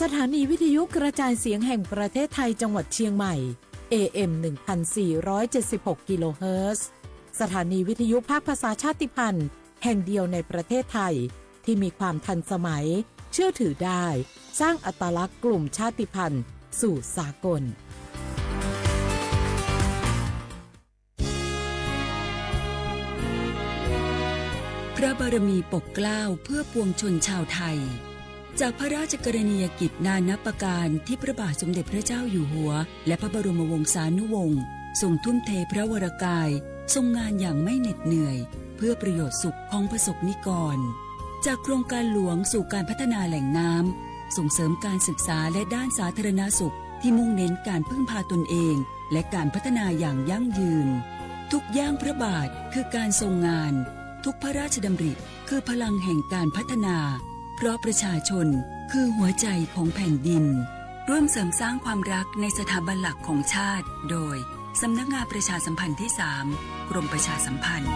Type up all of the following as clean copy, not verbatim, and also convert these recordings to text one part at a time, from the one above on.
สถานีวิทยุกระจายเสียงแห่งประเทศไทยจังหวัดเชียงใหม่ AM 1476 กิโลเฮิรตซ์สถานีวิทยุภาคภาษาชาติพันธุ์แห่งเดียวในประเทศไทยที่มีความทันสมัยเชื่อถือได้สร้างอัตลักษณ์กลุ่มชาติพันธุ์สู่สากลพระบารมีปกเกล้าเพื่อปวงชนชาวไทยจากพระราชกรณียกิจนานับประการที่พระบาทสมเด็จพระเจ้าอยู่หัวและพระบรมวงศานุวงศ์ทรงทุ่มเทพระวรกายทรงงานอย่างไม่เหน็ดเหนื่อยเพื่อประโยชน์สุขของประสบนิกรจากโครงการหลวงสู่การพัฒนาแหล่งน้ำส่งเสริมการศึกษาและด้านสาธารณสุขที่มุ่งเน้นการพึ่งพาตนเองและการพัฒนาอย่างยั่งยืนทุกย่างพระบาทคือการทรงงานทุกพระราชดำริคือพลังแห่งการพัฒนาเพราะประชาชนคือหัวใจของแผ่นดินร่วมเสริมสร้างความรักในสถาบันหลักของชาติโดยสำนักงานประชาสัมพันธ์ที่ 3 กรมประชาสัมพันธ์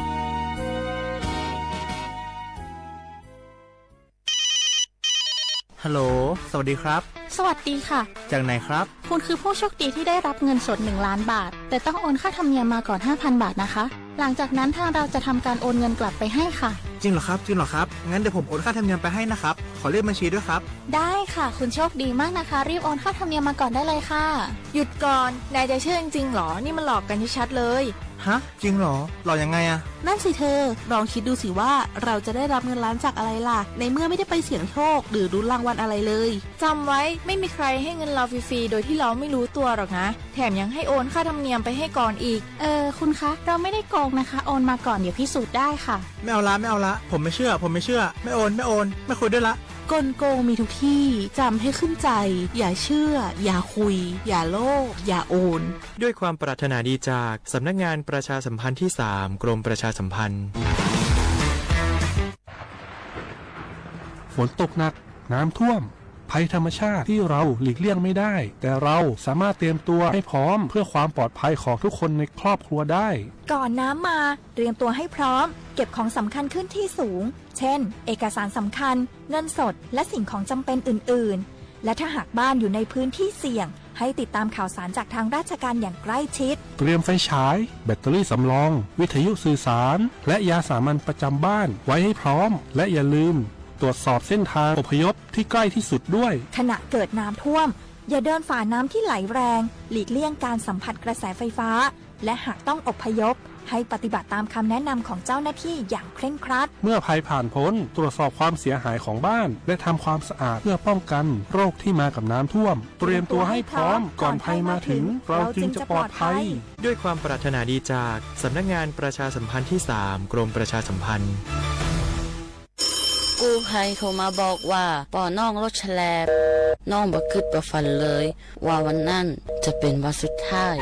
ฮัลโหลสวัสดีครับสวัสดีค่ะจากไหนครับคุณคือผู้โชคดีที่ได้รับเงินสด1 ล้านบาทแต่ต้องโอนค่าธรรมเนียมมาก่อน 5,000 บาทนะคะหลังจากนั้นทางเราจะทำการโอนเงินกลับไปให้ค่ะจริงเหรอครับงั้นเดี๋ยวผมโอนค่าธรรมเนียมไปให้นะครับขอเลขบัญชีด้วยครับได้ค่ะคุณโชคดีมากนะคะรีบโอนค่าธรรมเนียมมาก่อนได้เลยค่ะหยุดก่อนนายจะเชื่อจริงๆหรอนี่มันหลอกกันชัดๆเลยฮะจริงเหรอหลอกยังไงอะนั่นสิเธอลองคิดดูสิว่าเราจะได้รับเงินล้านจากอะไรล่ะในเมื่อไม่ได้ไปเสี่ยงโชคหรือลุ้นรางวัลอะไรเลยจำไว้ไม่มีใครให้เงินเราฟรีๆโดยที่เราไม่รู้ตัวหรอกนะแถมยังให้โอนค่าธรรมเนียมไปให้ก่อนอีกคุณคะเราไม่ได้โกงนะคะโอนมาก่อนเดี๋ยวพิสูจน์ได้ค่ะไม่เอาละผมไม่เชื่อไม่โอนไม่คุยด้วยละกลโกงมีทุกที่จำให้ขึ้นใจอย่าเชื่ออย่าคุยอย่าโลภอย่าโอนด้วยความปรารถนาดีจากสำนักงานประชาสัมพันธ์ที่ 3 กรมประชาสัมพันธ์ฝนตกหนักน้ำท่วมภัยธรรมชาติที่เราหลีกเลี่ยงไม่ได้แต่เราสามารถเตรียมตัวให้พร้อมเพื่อความปลอดภัยของทุกคนในครอบครัวได้ก่อนน้ำมาเตรียมตัวให้พร้อมเก็บของสำคัญขึ้นที่สูงเช่นเอกสารสำคัญเงินสดและสิ่งของจำเป็นอื่นๆและถ้าหากบ้านอยู่ในพื้นที่เสี่ยงให้ติดตามข่าวสารจากทางราชการอย่างใกล้ชิดเตรียมไฟฉายแบตเตอรี่สำรองวิทยุสื่อสารและยาสามัญประจำบ้านไว้ให้พร้อมและอย่าลืมตรวจสอบเส้นทางอพยพที่ใกล้ที่สุดด้วยขณะเกิดน้ำท่วมอย่าเดินฝ่าน้ำที่ไหลแรงหลีกเลี่ยงการสัมผัสกระแสไฟฟ้าและหากต้องอพยพให้ปฏิบัติตามคำแนะนำของเจ้าหน้าที่อย่างเคร่งครัดเมื่อภัยผ่านพ้นตรวจสอบความเสียหายของบ้านและทำความสะอาดเพื่อป้องกันโรคที่มากับน้ำท่วมเตรียมตัวให้พร้อมก่อนภัยมาถึงเราจึงจะปลอดภัยด้วยความปรารถนาดีจากสำนักงานประชาสัมพันธ์ที่ 3 กรมประชาสัมพันธ์กู้ภัยโทรมาบอกว่าป่อน้องรถแฉลบน้องบ่คิดบ่ฝันเลยว่าวันนั้นจะเป็นวันสุดท้าย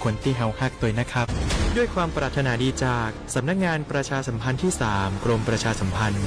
คนที่เฮาฮักตัวนะครับด้วยความปรารถนาดีจากสำนักงานประชาสัมพันธ์ที่ 3 กรมประชาสัมพันธ์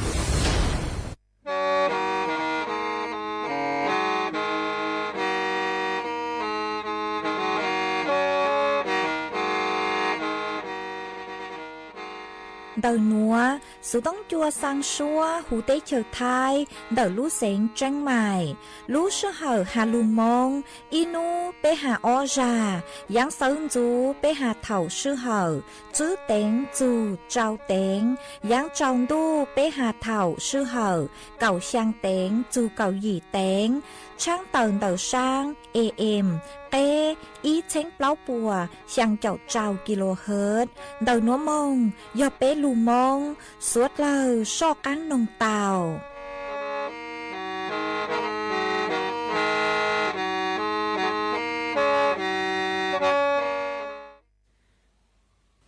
Đầu núa, số đông chua sang xua, hú tế chờ thai, đầu lũ xén tranh mài, lũ sư hở hà lù mông, inu bê hà o già, yang sơn chú bê hà thảo sư hở, chứ tên chú trao tên, yang trong đu bê hà thảo sư hở, cầu sang tên chú cầu dì tên, trang tờn đầu sang, AM, tê, ý chênh pláu bùa, sang chậu trao kHz, đầu núa mông, do bê lù mông, suốt lờ so cán nông tàu.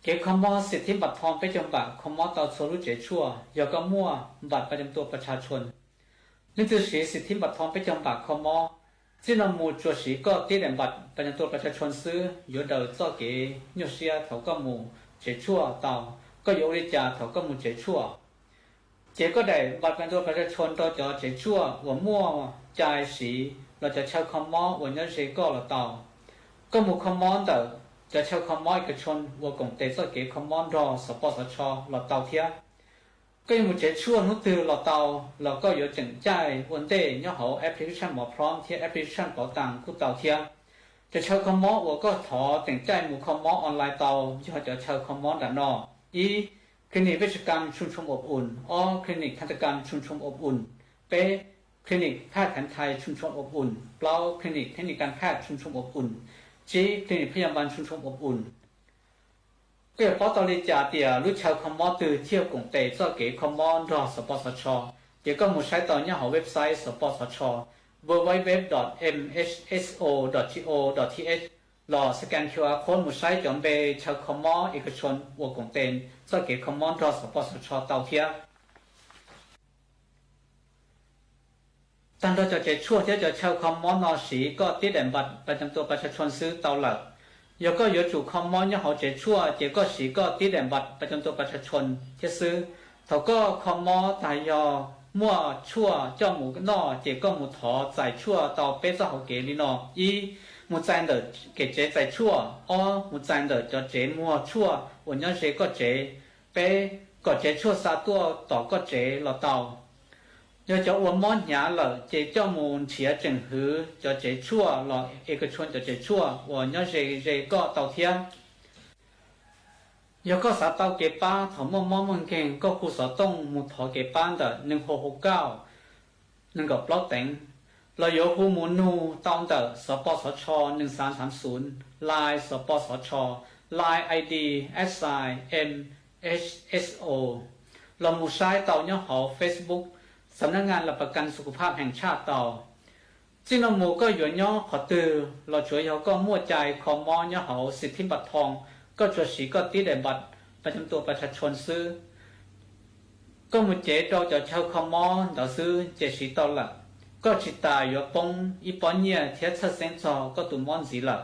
เก็บคำมอสิทธิบัตรทองไปจำบัตรคำมอต่อโซลุเจชั่วยาก็มั่วบัตรประจำตัวประชาชนหนังสือสีสิทธิบัตรทองไปจำบัตรคำมอที่นำมูจัวสีก็ตีแดงบัตรประจำตัวประชาชนซื้ออยู่เดินจ่อเก๋ยเสียเถาก็มูเจชั่วเต่าก็ยกริจาเถาก็มูเจชั่วเจก็ได้บัตรประจำตัวประชาชนต่อจอเจชั่วหัวมั่วใจสีเราจะเช่าคำมอวันนี้เจก็เราเต่าก็มูคำมอเต่าจะเช่าคำมอเอกชนวัวกงเตจ่อเก๋คำมอรอสปสชเราเต่าเทียก็ยังมูเจชั่วนู้ตือเราเต่าเราก็อยู่จังใจวันเดย์ย่อเขาแอปพลิเคชันหมอพร้อมเทียแอปพลิเคชันเป๋าตังกูเต่าเทียจะเช่าคำมอวัวก็ถอแต่งใจมูคำมอออนไลน์เต่าย่อจะเช่าคำมอด่านนออีคลินิกเวชกรรมชุมชนอบอุ่นอ้อคลินิกทันตกรรมชุมชนอบอุ่นเป๊คลินิกแพทย์แผนไทยชุมชนอบอุ่นเปล่าคลินิกเทคนิคการแพทย์ชุมชนอบอุ่นจีคลินิกพยาบาลชุมชนอบอุ่นก็อย่าพอตอริจาเตียรู้ชาวคอมมอตือเที่ยวกงเตจ่อเก๋คอมมอนรอสปสชเดี๋ยวก็หมุดใช้ตอนนี้หาเว็บไซต์สปสช www.mhso.go.th หล่อสแกน QR โค้ดหมุดใช้จอมเบชาวคอมมอเอกชนวัวกงเตนจ่อเก๋คอมมอนรอสปสชเตาเทียตั้งแต่จะเจชั่วที่จะเช่าคอมมอนนอสีก็ติดแดนบัตรประจำตัวประชาชนซื้อเตาหลักยก็有主คอมมอนยเขาเจชั่วเจก็สีก็ติดแดนบัตรประจำตัวประชาชนที่ซื้อเขาก็คอมมอตายอมั่วชั่วเจ้าหมูนอเจก็หมูถอใจชั่วต่อเป๊ะเจ้าเขาเกลีนออีหมูใจเดอเกเจใจชั่วอ้อหมูใจเดอจะเจมั่วชั่ววันนี้เจก็เจเป๊ะก็เจชั่วซาตัวต่อก็เจเราเตา要叫我们nhà了，这叫门前整合，叫这错了，一个村叫这错，我要这个稻田，要个啥稻给巴，头毛毛门间个胡啥东木头给班的，能好好高，能够标定，เรา有户มูนูต้อง的สปสช1330 Line สปสช Line ID SIMHSO เราหมู่ใช้เต่าเนี่ยหอ Facebookสำนักงานหลักประกันสุขภาพแห่งชาติต่อจินโมก็อยู่ย่อขอตือเราช่วยเขาก็มั่วใจคอมมอย่อเขาสิทธิบัตรทองก็ช่วยสีก็ติดบัตรประจำตัวประชาชนซื้อก็มุเจเราจะเช่าคอมมอเราซื้อเจสีต่อละก็จิตตายอยู่ปงอีปอนเนี่ยเทียชัดเซนจอก็ตุ่มมอนสีละ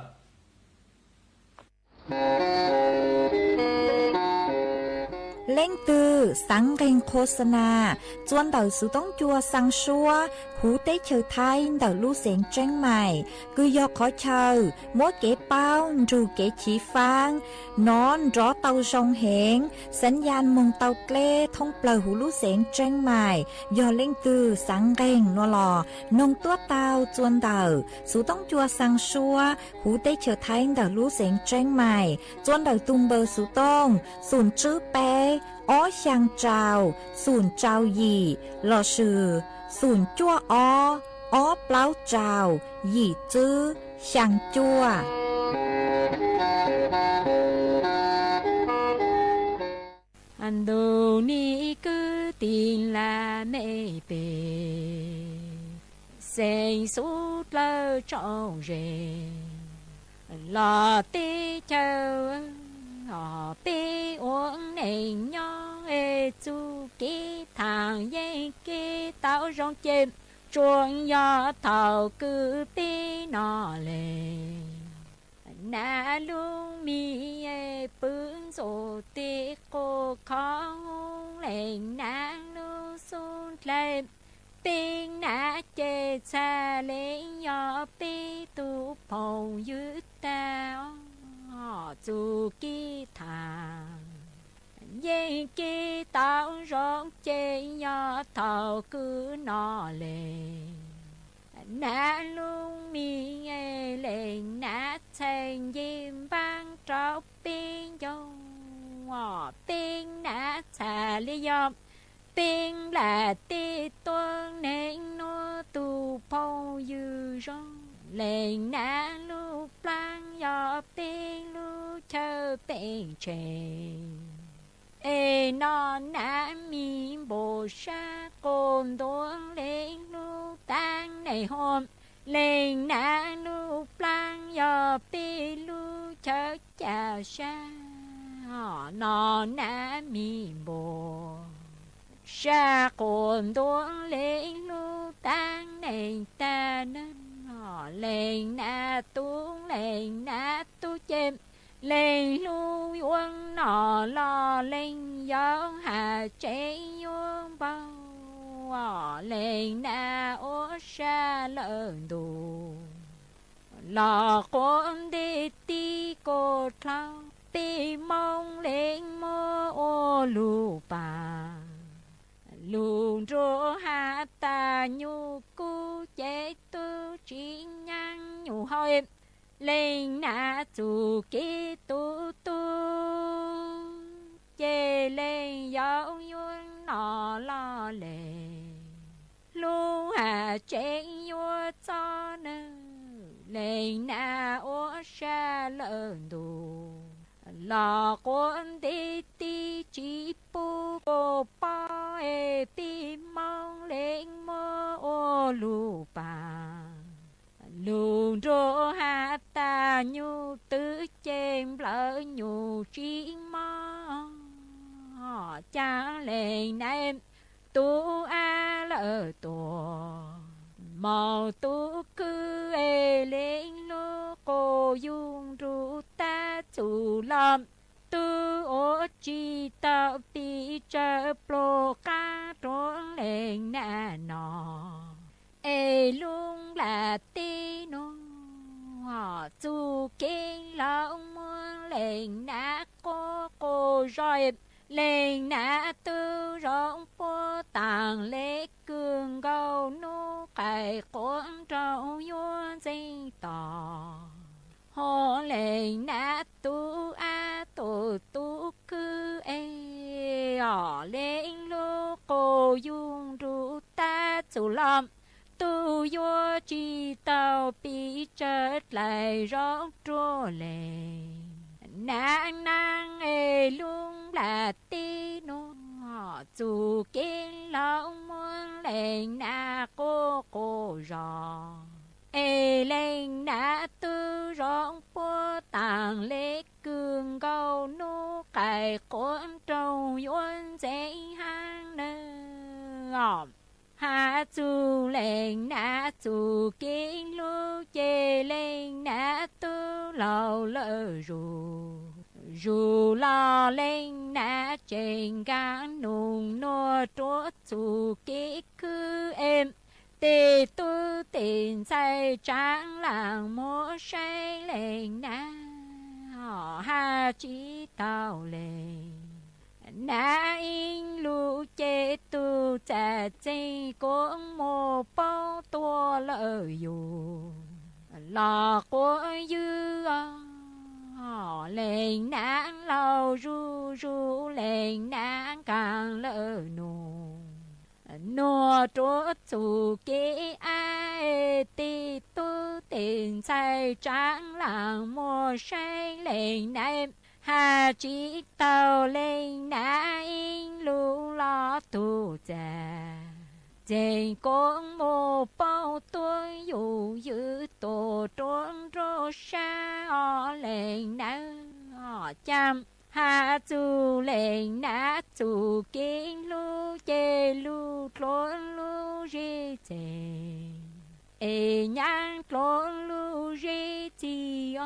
เล่งตือสังเกงโฆษณาจวนเต่าสุต้องจัวสังชัวหูเต้เชอไทยเต่าลู่เสียงแจ้งใหม่คือยอขอเชอมัวเก๋เป้าจูเก๋ฉีฟางนอนรอเต่าชงเหงสัญญาณมงเต่าเกล้ท่องเปล่าหูลู่เสียงแจ้งใหม่ยอเล่งตือสังเกงนัวหลอนงตัวเต่าจวนเต่าสุต้องจัวสังชัวหูเต้เชอไทยเต่าลู่เสียงแจ้งใหม่จวนเต่าตุงเบอร์สุต้องศูนย์จื้อเป้อ้อช่างเจ้าศูนย์เจ้าหยี่หล่อชื่อศูนย์จั่วอ้อเปล่าเจ้าหยี่จื้อช่างจั่วอันโดนี้คือตีนลาเมเปเซงสุดเลอจองเรลาตีเจอhọ bi uống nền nhon ê chu kí thằng dây kí tao rong chim chuông gió thầu cứ bi nọ lề na luôn mi ê bướng rồi tì cô khó lên na luôn xuống lên tiếng na chê xa lên gió bi tu phong dưới tao chu kí thang dây kí tao rong chê nhỏ thầu cứ nọ lề na luôn mi nghe lên na thành diêm vang trọc biên dông biên na xà li dòng biên là ti tuân nên nó tu phong dư rong lên na lu plan yo pin lu chờ bên trên ê non na mi bồ sa cồn tuôn lên lu tan này hôm lên na lu plan yo pin lu chờ chào sa nó nã mi bồ xa cồn tuông lên lu tăng này ta nên lên na tuông lên na tu chêm lên lu quân nọ lo lên gió hà chế yuông bao lên na ô xa lợn đù lò con đi ti cô thao ti mong lên mơ ô lù bà lù rô hạ ta nhu cu chế tu chỉ nhang nhu hỏi lên na chủ kỹ tu tu chế lên giáo yuan nọ lo lệ lu hạ chế yuan cho nơ lên na ô xa lợn đù lò quân đi ti chỉ pu cô pa e ti mong lên mơ ô lù bà lù rô hạ ta nhu tứ chêm lỡ nhu chỉ mơ cha lên em tu a lỡ tổ màu tu cứ e lên lô cô dung ru ta chủ lâm tu ô chi ta pi chơ pro ca trốn lên na nọ e lung là ti nô chu kinh lòng muốn lên na cô rồi lên na tư rong po tàng lễ cường gâu nô cải cuốn trâu yuan dinh tỏ hồ lên na tu a tu cư e ở lên lô cô dung ru ta chủ lâm tu yo chi tao pi chết lại rót trô lên nàng nàng e lung là ti nô chủ kiến lòng muốn lên na cô rò e lên na tư rong po tàng lễ cường gâu nô cải cuốn trâu yuan dễ hang nơ hạ chủ lên na chủ kiến lu chê lên na tư lâu lỡ dù lo lên na trên gan nung nô trốt chủ kỹ cứ em tê tu tiền say tráng làng mô say lên na ha chỉ tao lên na in lu chê tu chả chê cũng mô bao tua lỡ dù lò của dư lên nắng lâu ru lên nắng càng lỡ nô trốt chủ kỹ ai ti tu tiền say tráng làng mô say lên em hà chỉ tàu lên nã in lu lo tu già trên con mô bao tôi dù giữ tổ trốn rô xa lên nã chăm hạ chủ lên nã chủ kiến lu chê lu trốn lu rê chê ê nhang trốn lu rê chi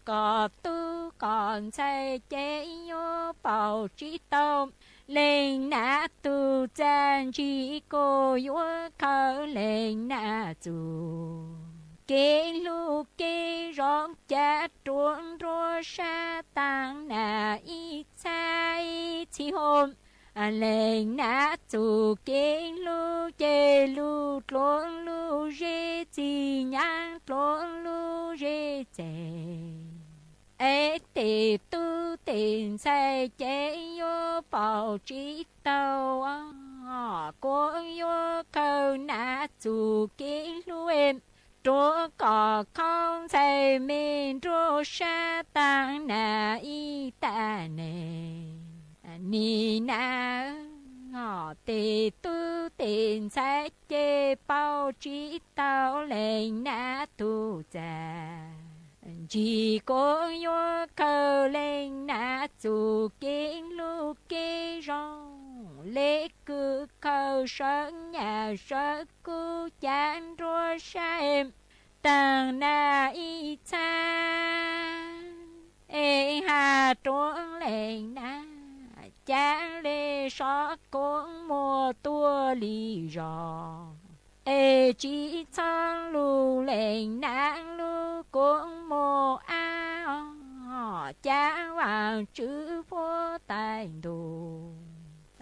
có tu còn say chế yo bảo trí tông lên nã tu chan chi cô yo khờ lên nã chủ kê lu kê rong cha truông rô sa tăng nà y cha y chi hôm lên nã chủ kê lu chê lu trốn lu rê chi nhang trốn lu rê chê ê tì tu tiền say chế yo bảo trí tàu cô yo khâu nã chủ kê lu em trô cỏ không say mình trô sa tăng nà y ta nè ni na tì tu tiền say chế bao trí tàu lên nã tu già chỉ có yo khờ lên nã chủ kiến lu kê rong lễ cứ khờ sơn nhà sơ cu chán rùa sa em tàng na y cha ê hà trốn lên na chán lê sọ cũng mùa tua lì rò ê chỉ thang lù lên nang lù cũng mùa ao chán hoàng chữ vô tài đồ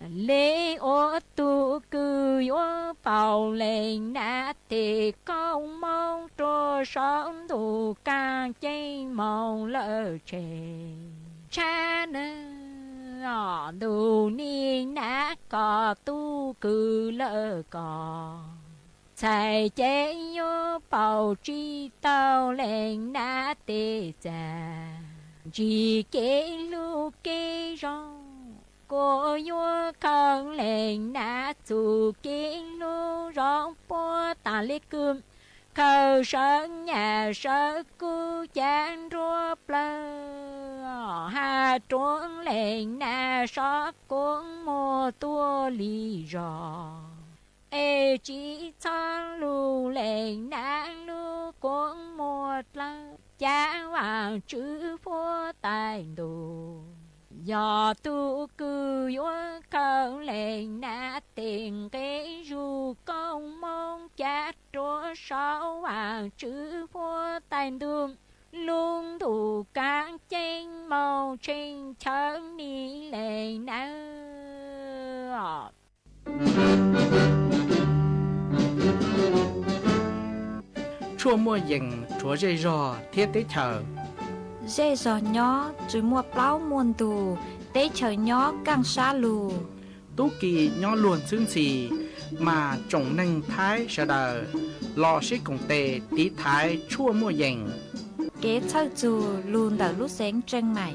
lễ ô tu cư yo bảo lên nát thì không mong trôi sống đủ càng trên mong lỡ chê cha nơ đủ niên nát cò tu cư lỡ cò chạy chế yo bảo chi tao lên nát thì già chỉ kế lu kế rong cô yo khang lên nát chủ kiến lu rong po ta lê cơm khờ sơn nhà sơ cu chán rùa plơ hà trốn lên na sót cuốn mùa tua lì rò ê chỉ thang lu lên nang lu cuốn mùa plơ chán hoàng chữ phố tài đồ do tu cư yo khờ lên nát tiền cái ru công mong chát trố sáu hoàng chữ phố tài đường luôn đủ các trên màu trên chân đi lên nát chua mua dừng chúa dây rò thiết tế chờ dê giò nhó chứ mua plau muôn tù tế chờ nhó càng xa lù tú kỳ nhó luồn xương xì mà trồng nâng thái sợ đờ lò xích cùng tề tí thái chua mua dừng kế thơ dù luôn đỡ lúc sáng chân mày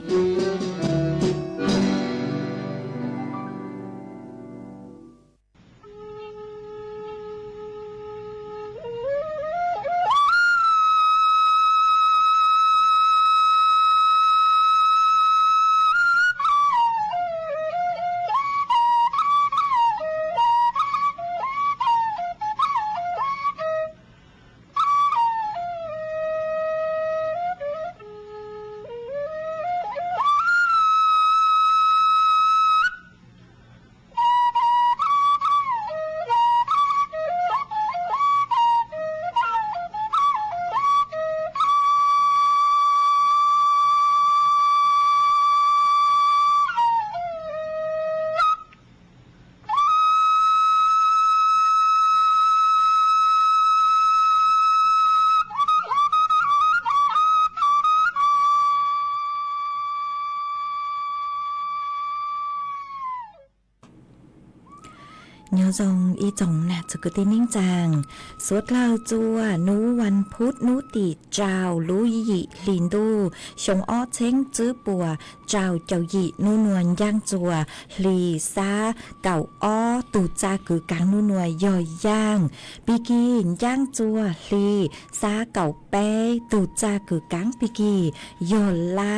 nhớ dòng y chồng nạtจะกตินิ่งจางสวดเล่าจัวนูวันพุธนูติเจ้าลุยยิลินดูชงอ้อเช้งจื้อปัวเจ้าเจ้ายินูนวลย่างจัวลีซาเก่าอ้อตูจ้าคือกลางนูนวลย่อยย่างปีกีย่างจัวลีซาเก่าเป้ตูจ้าคือกลางปีกีย่อลา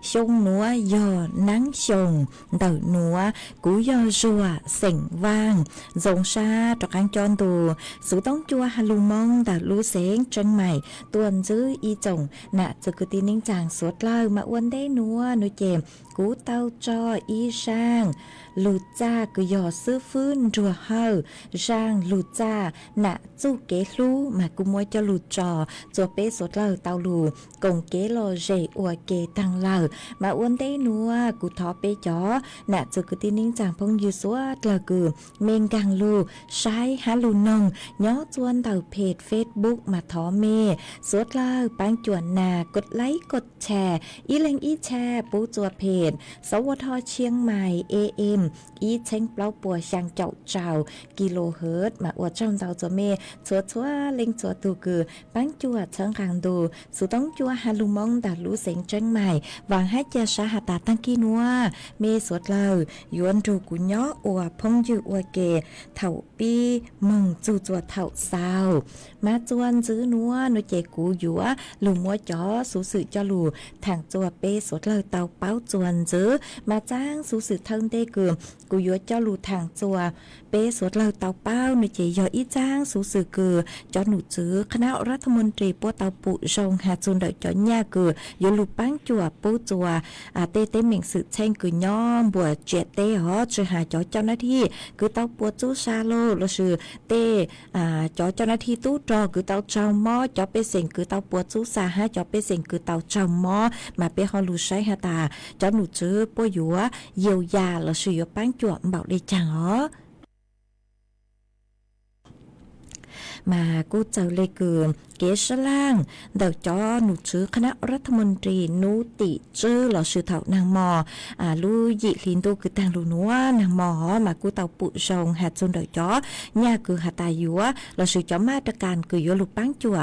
ชงนัวย่อนังชงเดานัวกูย่อจัวเส็งว่างdòng xa trọc ăn tròn tù sự tống chua hà lù mong đã lú xén chân mày tuần giữ y chồng nạ giờ cứ tin ninh chàng suốt lời mà uốn đế núa núi chèm cú tao cho y sang lụt cha cứ dò sư phun rùa hờ sang lụt cha nạ chu kế lú mà cũng mua cho lụt trò cho bé suốt lời tao lù cùng kế lò rể ua kế tăng lờ mà uốn đế núa cú thọ bé chó nạ giờ cứ tin ninh chàng phong như suốt lời cứ men gang lu sai há lu nông nhó chuan tàuเพจ Facebook มาท้อเมสวดเล่าปังจวนนากดไลค์กดแชร์อีเล็งอีแชร์ปูจัวเพจสวทเชียงใหม่ AM อีเช้งเปล่าปัวช่างเจ้าเจ้ากิโลเฮิรตซ์มาอวดช่องเจ้าจัวเมชัวชัวเล็งจัวตูกือปังจัวเชิงขังดูสุต้องจัวฮาลุมองดาลูเซ็งเจิงใหม่วางให้เจสาหตาตั้งกีนัวเมสวดเล่ายวนดูกุญย้ออวพงยูอวเก เถ่าปีมึงจู่จัวเถ่าเศร้ามาจวนจื้อนัวหนูเจกูอยู่อ่ะลุงมัวจ๋อสูสื่อจอลูทางจัวเป้สดเลยเตาเป้าจวนจื้อมาจ้างสูสื่อเทิงเต้เกือกูยัวจอลูทางจัวเป้สดเลยเตาเป้าหนูเจยออีจ้างสูสื่อเกือจอหนูจื้อคณะรัฐมนตรีปัวเตาปุชงหาจุนเดจอญ่าเกือยลูปังจัวปูจัวเต้เหม่งสืบเช่งกือย่อมบัวเจ็ดเต้ฮอจะหาจอเจ้าหน้าที่คือเตาปัวจู้ซาโลเราชื่อเต้จอเจ้าหน้าที่ตู้จอคือเตาเจ้าหม้อจอเปเสียงคือเตาปัวจู้ซาฮะจอเปเสียงคือเตาเจ้าหม้อมาเปฮอลูใช้ฮะตาจอหนูจื้อปัวยัวเยียวยาเราชื่อปังจัวบอกได้จังอ๋อมากูเจ้าเลยคือเกชล่างเดาจอหนูชื่อคณะรัฐมนตรีนูติชื่อหล่อชื่อเถ่านางมอลู่ยิลินตูคือทางลูนัวนางมอมากูเต่าปุชงหาจนเดาจอเนี่ยคือหาตายัวหล่อชื่อจอมาตรการคือยัวลูกปังจัว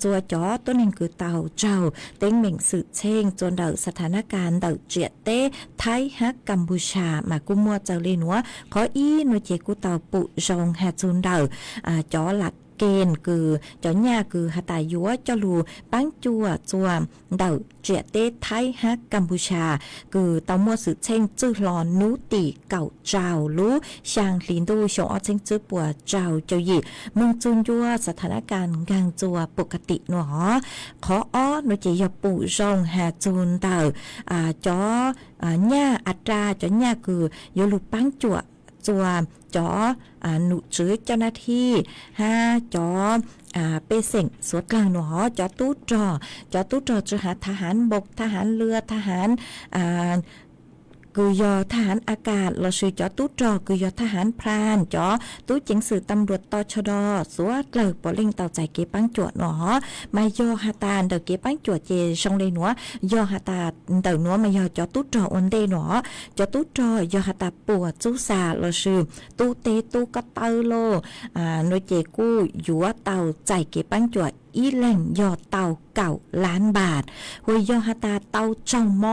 จัวจอตัวนึงคือเต่าเจ้าเต็งเหม่งสืบเช่งจนเดาสถานการณ์เดาเจียเต้ไทยฮักกัมพูชามากูมัวเจ้าเลยนัวขออีหนูเจกูเต่าปุชงหาจนเดาจอหลักเกณฑ์คือเจ้าหญ้าคือหาตายัวเจ้าลูปังจัวจวมเดาเจียเต้ไทยฮักกัมพูชาคือเตามัวสืบเช่งจื้อหลอนนูตีเก่าเจ้ารู้ช่างลินดูชงอเช่งจื้อปัวเจ้าเจ้าหยีมึงจุนยัวสถานการณ์กลางจัวปกติหนอขออ้อหนูจะยบปู่จงหาจุนเตาจอหญ้าอัตราจอหญ้าคือยลูปังจัวจอหนูจื้อเจ้าหน้าที่จอเปเส่งสวดกลางหนอจอตู้จอจะหาทหารบกทหารเรือทหารคือยอทหารอากาศเราชื่อจอตู้จอคือยอทหารพรานจอตู้จิงสื่อตำรวจตชดสวดเลิกปอเล่งเต่าใจเก็บปังจวดหนอมายอฮาตาเดเก็บปังจวดเจชงเลยหนัวยอฮาตาเดหนัวมายอจอตู้จออนเดหนอจอตู้จอยอฮาตาปัวจูซาเราชื่อตู้เตตู้กระเตอโลโนเจกู้ยัวเต่าใจเก็บปังจวดอีแหล่งยอเต่าเก่าล้านบาทหวยยอฮาตาเต่าเจ้าหม้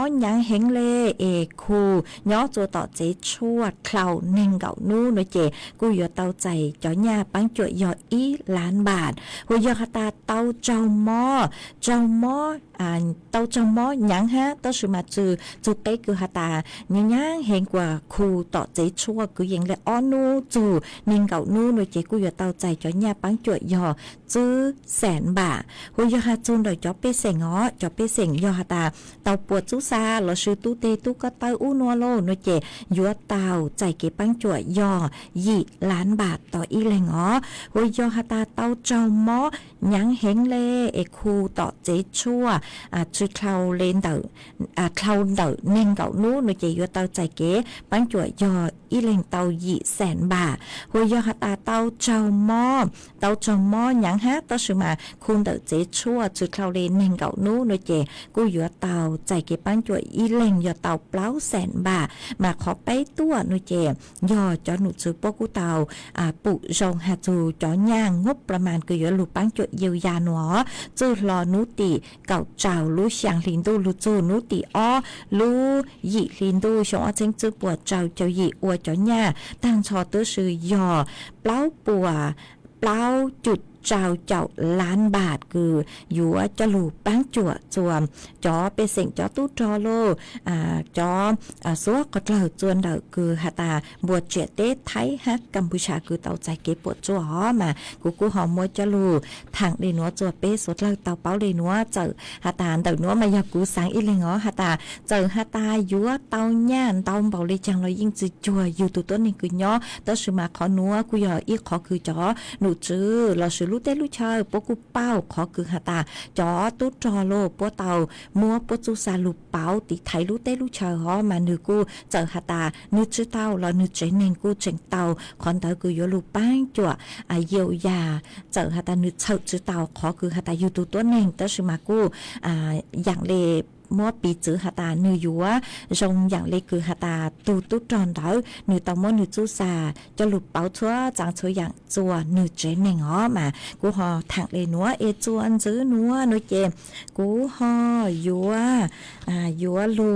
อยังเฮงเลเอคูย้อจัวต่อเจชั่วเคลาเน่งเก่านู้นเจกูยอเต่าใจจ่อหญ้าปังจวดยออีล้านบาทหวยยอฮาตาเต่าเจ้าหม้อเต่าเจ้าหม้อยังฮะต่อสุมาจือจุเตคือฮาตายังเฮงกว่าคูต่อเจชั่วกูยังเลยอ้อนูจูเน่งเก่านู้นเจกูยอเต่าใจจ่อหญ้าปังจวดยอจื้อ100,000 บาทหวยยอฮาจุนโดยจอเปเสงอ๋อจอเปเสงยอฮาตาเตาปวดจุซาเราชื่อตู้เตตู้ก็เตาอูนัวโลนเจยัวเตาใจเก็บปังจวดยอ2,000,000 บาทต่ออีแหลงอ๋อหวยยอฮาตาเตาเจ้าหม้อยังเฮงเลเอคูต่อเจชั่วชื่อเคลาเลนเตาเคลาเตาเน่งเก่านู้นเจยัวเตาใจเก็บปังจวดยออีแหลงเตา200,000 บาทหวยยอฮาตาเตาเจ้าหม้อยังฮะต่อสุมาคุณเตาเจชั่วจุดเคลาเลนเน่งเก่านู้นเจกูยัวเตาใจเก็บปังจวดอีแหลงยอเตาเปล่า100,000 บาทมาขอไปตัวนูเจยอจอหนูซื้อปกูเตาปุจงหาจูจอย่างงบประมาณคือยอลูปังจวดเยียวยาหนอจูรอนูติเก่าเจ้าลู่เฉียงลินดูลู่จูนูติอ้อลู่หยีลินดูชงอ้อเจงจื้อปวดเจ้าหยีอวดจอย่าตั้งชอตื้อซื้อยอเปล่าปัวเปล่าจุดเจ้าล้านบาทคืออยู่ว่าจะลูปังจวดจวมจอเปเสียงจอตู้จอโลจอซัวก็เล่าจวนเดาคือหาตาบวชเจเต้ไทยฮักกัมพูชาคือเต่าใจเก็บปวดจัวหอมากูหอมมวยจะลูทางเดนัวจัวเป้สดเล่าเต่าเป้าเดนัวเจอหาตาเดานัวมายากูสังอีเลงหาตาเจอหาตายัวเต่าย่านเต่าเบาเลยจังเลยยิ่งจืจัวอยู่ตัวต้นนี่คือย้อต่อสุมาขอนัวกูยออีขอคือจอหนูจื้อเราซื้อลูกเต้ลูกชายปกูเป้าขอคือหาตาจอตู้จอโลปัวเตามัวปัวจูซาลูเป้าติไทยลูกเต้ลูกชายหอมานึกูเจอหาตานึจื้อเต้าเรานึเจนเงกูเจงเต้าคอนเตอร์กูยลูปังจั่วเยียวยาเจอหาตานึเฉิดจื้อเต้าขอคือหาตาอยู่ตัวเน่งแต่ชิมากูอย่างเลมัวปีจื้อหาตาเนื้อยัวจงอย่างเล็กคือหาตาตูตุจอนเดาเนื้อตอมัวเนื้อจูซาจะหลุดเป้าทั่วจางช่วยอย่างจัวเนื้อเจนเองอ๋อมากูหอทางเลยนัวเอจวนจื้อนัวเนื้อเจกูหอยัวลู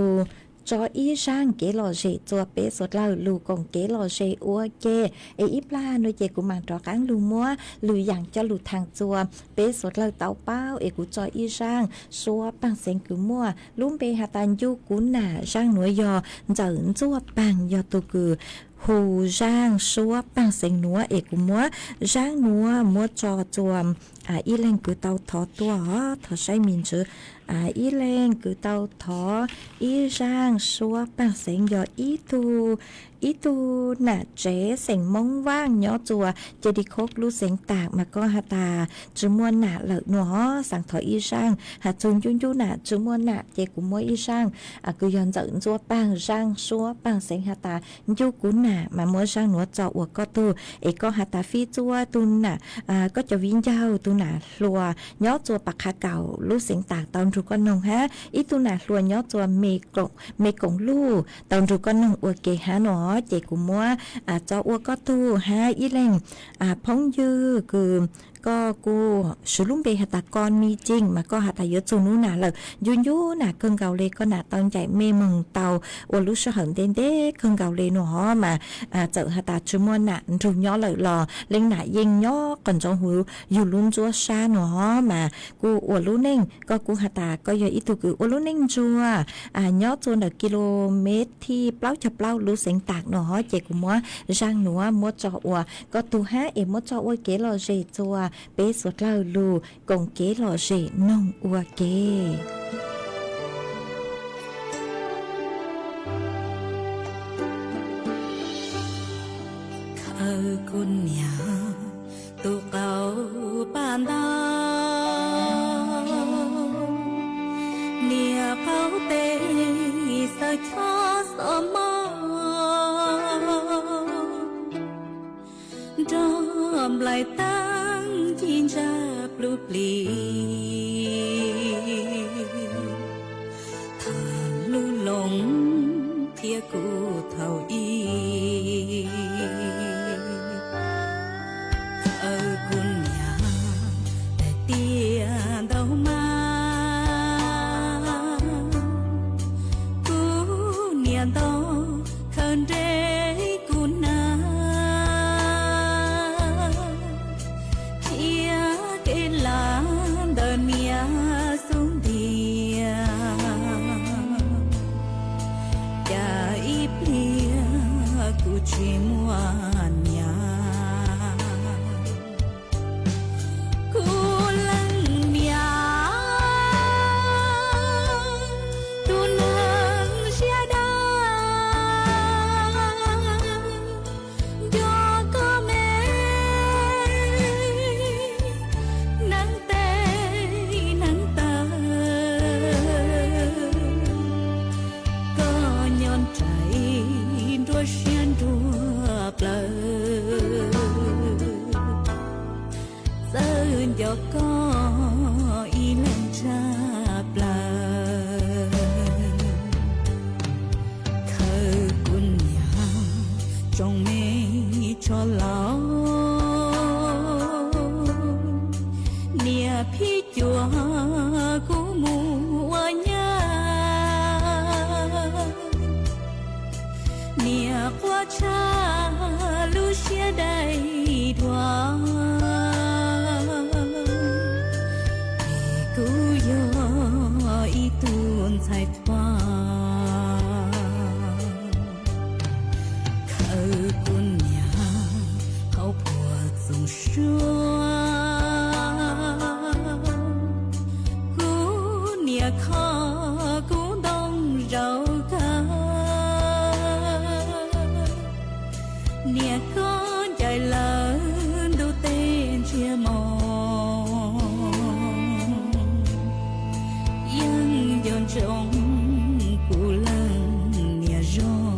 cho y sang kế lò rể chùa bế sốt lờ lù còn kế lò rể ua kê ấy ít la nuôi chè của mảng trò cáng lù mua lù yang cho lù thang chùa bế sốt lờ tàu bao ấy của cho y sang xua bằng sen cứ mua lùm bê hà tàn du cú nà sang nuôi giò giờ chùa bằng giò tu cử hù giang xua bằng sen núa ấy của mua giang núa mua cho chùa y lên cứ tàu thọ tua thọ say mình chứ y lên cứ tàu thọ y giang xua bằng sen giò ý tu nà chế sành mông vang nhỏ chùa chế đi khóc lú sành tạc mà có hà tà chứ mua nà lợi nó sang thọ y sang hà chung chung chung nà chứ mua nà chế cũng mua y sang cứ dọn dẫn chùa bằng giang xua bằng sành hà tà chú cú nà mà mua sang nó cho ua có tu ấy có hà tà phi chùa tu nà có cho viên giao tu nà lùa nhỏ chùa bạc hà cầu lú sành tạc tàu ru con nông ha ý tu nà lùa nhỏ chùa mê cổng lú tàu ru con nông ua kê hà nó chị cũng mua cho ua có tu ha ý lên phóng dư cứ có cô sử dụng bề hạt con mi chinh mà có hạt yếu chung nú nà là du nà cơn gạo lê con nà tao chạy mê mừng tàu ua lúc sau hận đến đế cơn gạo lê nó mà chợ hạt chú mua nà rù nhỏ lợi lò lên nà yên nhỏ còn trong hữu dù luôn chúa xa nó mà cô ua lúc nên có cô hạt có giờ ít tu cứ ua lúc nên chua nhỏ chua là km thì bao chập bao lúc sinh tạc nó chị cũng mua rang nó mua cho ua có tu ha em mua cho ua kế lò rể chua bế sốt lờ lù cùng kế lò rể nông ua kế khờ con nhà tu cầu ban đào nia pháo tê sao cho sợ mơ đom lại tăng chín ra blue pli thà lu lồng thia cụ thầu y ở cùng nhà để tia đâu mà cú niềm đó khẩn rê cú na chia cái lá đời mía xuống địa cha ít lia cú chỉ mua nhà cú lăng mía tu nắng xia đa do có mẹ nắng tê nắng tờ có nhon trái đua xiên đua plơ giờ giờ có y lên cha plơ khờ quân nhà trong mê cho lão nia phi chùa cú mùa nhà nia qua cha lu xia đầy đoa cú yo y tuôn sai thoa khờ quân nhà hậu phùa dùng xua cú nia khó cú đông rau cá nia có chạy lớn đu tên chia mòn yên dọn trong cú lần nia rong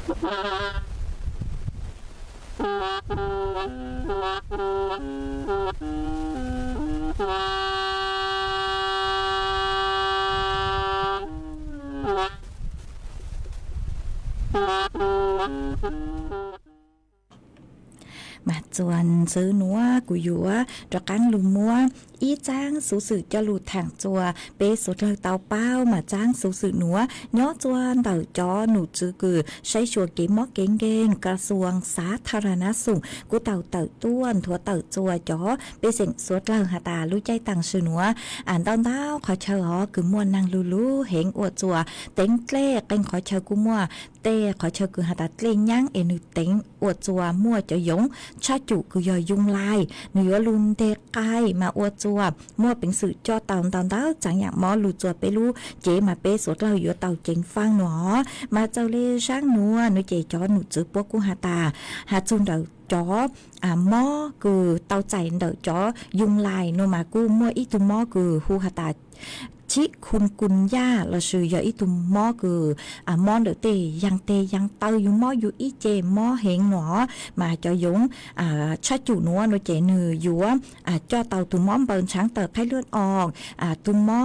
มาจวนซื้อนัวกุยัวตะกันลุมมัวอีจ้างสูสื่อจะหลุดทางจัวเปสุดเลยเตาเป้ามาจ้างสูสื่อหนัวย่อจวนเต่าจอหนูจื้อกือใช้ชัวเกมมอเก่งเกงกระทรวงสาธารณสุขกูเต่าต้วนถั่วเต่าจัวจอเปเสียงสวดเล่าหาตารู้ใจตังสื่อหนัวอ่านตอนเต้าขอเชอคือมวนนางลูเหงอวดจัวเต็งเกล้เป็นขอเชอกูมัวเต้ขอเชอคือหาตาเกล้งย่างเอนึเต็งอวดจัวมัวจะยงชาจุคือยอยุงลายเนื้อลุนเตะไกมาอวดจัวมั่วเป็นสื่อจอเต่าเต้าจังอย่างมอลูจัวไปรู้เจมาเปสวดเราอยู่เต่าเจงฟังหนอมาเจ้าเล่ช่างนัวหนูเจจอหนูจื้อพวกกูหาตาหาจุนเดาจอหม้อคือเต่าใจเดาจอยุงลายโนมากูมั่วอีตุหม้อคือฮูหาตาชิคุณกุญญาเราชื่อยาอีตุมหม้อคือหม้อเดอเตยังเตาอยู่หม้ออยู่อีเจหม้อเหงหนอมาจอยงชาจุนัวโนเจนืออยู่จอเตาตุมหม้อเปิลช้างเติบให้เลือดออกตุมหม้อ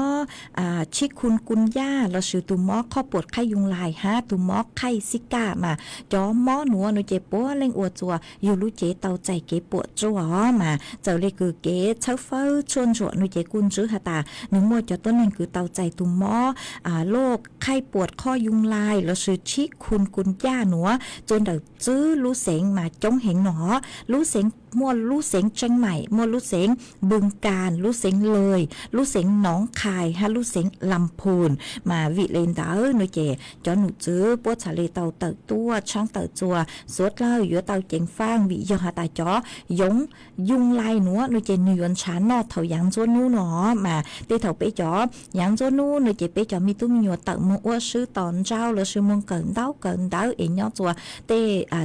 ชิคุณกุญญาเราชื่อตุมหม้อข้อปวดไข้ยุงลายฮะตุมหม้อไข้ซิก้ามาจอหม้อหนัวโนเจปัวเล่งอวดจัวอยู่รู้เจเตาใจเก๋ปวดจัวมาเจ้าเลยคือเก๋เช้าเฝ้าชวนจัวโนเจกุนจื้อหาตาหนึ่งมัวจอต้นนึงคือเตาใจตุมหม้อโรคไข้ปวดข้อยุงลายแล้วชื่อชิคุณกุญย่าหนัวจนเดาจื้อรู้เสียงมาจ้องเห็นหนอรู้เสียงมัวรู้เสียงเชียงใหม่มัวรู้เสียงบึงกาฬรู้เสียงเลยรู้เสียงหนองคายฮะรู้เสียงลำพูนมาวิเลนเตอร์หนูเจจอหนูจื้อปวดทะเลเตาเตอตัวช่างเตอจัวสวดเล่าอยู่เตาเจงฟางวิยอหาตาจอยงยุงลายหนัวหนูเจนยวนชานนอเถายังจวนนู้หนอมาเตเถาไปจอยังจวนนู้หนูเจไปจอมีตุ้มยัวเตอมัวซื้อตอนเจ้าแล้วซื้อมังเกินเต้าเอ็นยอจัวเต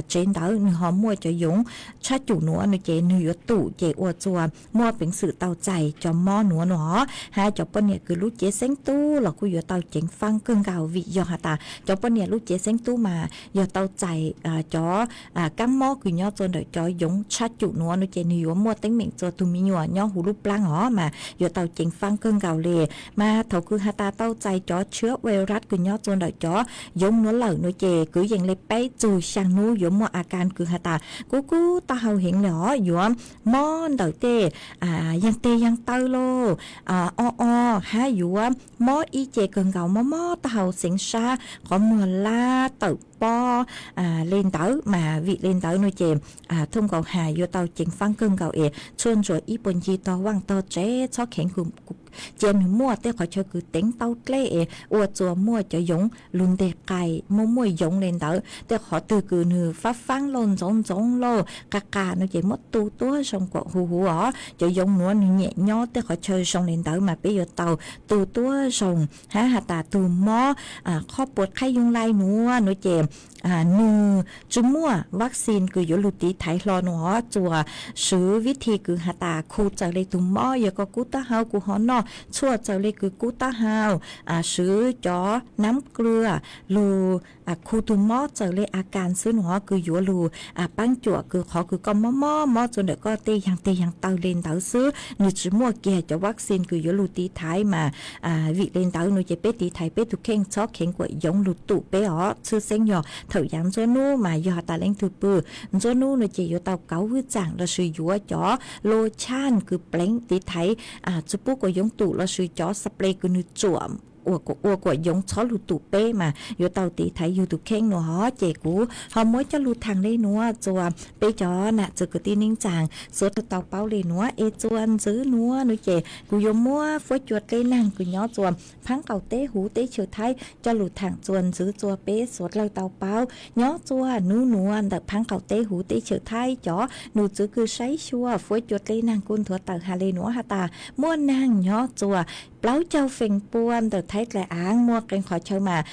เจนเต้าหนูหอมมัวจะยงชาจุหนัวหนูเจเนื้อตู่เจอวจัวมัวเป็นสื่อเตาใจจอมหม้อหนัวหนอหาจอปนเนี่ยคือลูกเจเซ้งตู้หลอกกูอยู่เตาเจ๋งฟังเกิงเก่าวิยอหาตาจอปนเนี่ยลูกเจเซ้งตู้มาอยู่เตาใจจอกัมหม้อคือย่อจนเดจอยงชัดจุหนัวหนูเจเนื้อมัวเต็งเหม่งจอตุมีหนัวย่อหูรูปปลางหอมาอยู่เตาเจ๋งฟังเกิงเก่าเลยมาเถาคือหาตาเตาใจจอเชื้อไวรัสคือย่อจนเดจอยงหนัวเหล่าหนูเจคืออย่างเลยไปจูช่างนู้อยู่มัวอาการคือหาตากูตาเฮาเห็นเหรออยู่มอนเดาเตยังเตาโลฮะอยู่ว่ามออีเจเกิงเก่ามอเตาเสียงชาขอมัวลาเตาปอเล่นเตามาวิเล่นเตาหนูเจทุ่งเก่าหาอยู่เตาเจงฟังเกิงเก่าชวนจวดอีปนจีตอวังตอเจ๊ชอบแข็งกุมเจนมั่วเต้ขอเชอคือเต็งเต้าเกล้อวดจัวมั่วจะยงลุนเดไก่มั่วยงเล่นเต๋อเต้ขอตือคือนือฟ้าฟังลนจงโลกากาเนาะเจมดตูตัวชงกว่าหูอ๋อจะยงนัวหนึ่งแง่ย่อเต้ขอเชอชงเล่นเต๋อมาไปอยู่เตาตูตัวชงหาตาตูหม้อข้อปวดไข้ยุงลายนัวเนาะเจนือจุมั่ววัคซีนคืออยู่ลุติไทยรอหนอจัวซื้อวิธีคือหาตาคูเจอเลยตุ่มหม้ออย่าก็กูตาเฮากูหอนอชั่วเจอเลยคือกูตาเฮาซื้อจอน้ำเกลือลูคูตุ่มหม้อเจอเลยอาการซื้อหนอคืออยู่ลูปั้งจั่วคือขอคือก็หม้อจนเด็กก็เตยังเตาเลนเตาซื้อหนูจุมั่วเกียจะวัคซีนคืออยู่ลุติไทยมาวิเลนเตาหนูจะไปตีไทยไปตุเข่งชอบเข่งกว่ายงลุตุไปอ๋อซื้อเส้นหยอเถายังจนูมายอตาเล้งถือปือจนูเนเจอยู่เตาเก๋าวิจังเราซื้อยัวจ่อโลชั่นคือเปล่งตีไทยจุปุ๊กก็ยงตู่เราซื้อจ่อสเปรย์คือนึกจ่วมอวกยงช้อลูตุเป้มาอยู่เตาตีไทยอยู่ตุเข่งหนัวเจกูหอมมวยจะลูทางได้หนัวจัวไปจ่อน่ะจะกตีนิ่งจางสดเตาเป้าเลยหนัวจวนซื้อหนัวหนูเจกูยมมัวฟดจวดเลยนั่งกูย่อจวมพังเก่าเต้หูเต้เฉยไทยจะลูทางจวนซื้อจัวเป้สดเลยเตาเป้าย่อจัวหนัวแต่พังเก่าเต้หูเต้เฉยไทยจ่อหนูซื้อคือใช้ชัวฟดจวดเลยนั่งกุนถั่วเตาฮาเลยหนัวฮาตาม้วนนั่งย่อจัวเป plau châu phình buồn từ thấy lại áng mua kênh khỏi chơi mà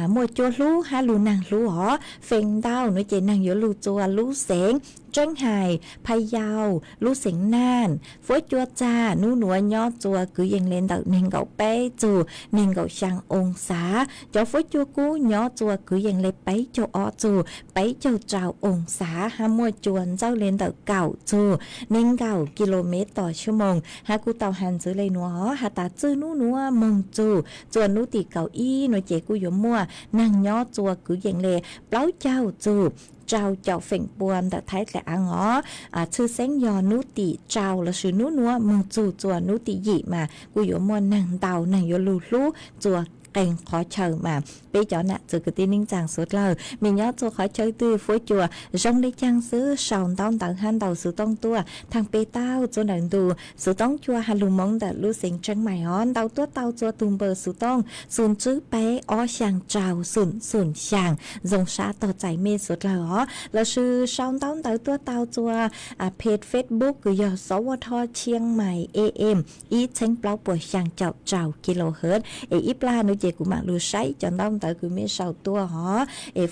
mua chua lú ha lú nàng lú hỏ phình đau nói chị nàng giữa lú chua lú xén tranh hài phay dao lú xén nan phối chua cha nú núa nhó chua cứ dành lên đậu nên gậu bé chù nên gậu sang ôn xá cho phối chua cú nhó chua cứ dành lên bấy cho ó chù bấy cho trào ôn xá ha mua chuồn dao lên đậu cào chù nên gạo km/h ha cú tàu hành dưới lên núa ha ta chư nú núa mong chù chuồn nú tì cào y nói chị cú giống mua nàng nhó chua cứ dành lên plau chào chù trao chào phèn buồn đã thấy là ăn ngó chư sáng giò nú tì trao là sự nú núa mong chù chùa nú tì gì mà cú giống mua nàng tàu nàng vô lù lú chùa kênh khó chờ mà bây giờ nè từ cái tin ninh chàng suốt lời mình nhớ cho khó chơi từ phối chùa rong đi trang sứ sòng tông tặng han đầu sự tông tua thằng bê tao cho nàng tù sự tông chùa hà lù mong đã lưu sinh trăng mày hòn tàu tua tàu chùa tùm bờ sự tông sùn chữ bé ó sàng trào sùn sàng dòng xã tỏ chạy mê suốt lời ó là sự sòng tông tàu tua tàu chùa page Facebook cứ giờ số vô tho chiang mày AM ý tranh plau bùa sàng trào kHz ít la nữa chị của mạng lưu sấy cho đông tới cứ mấy sau tua họ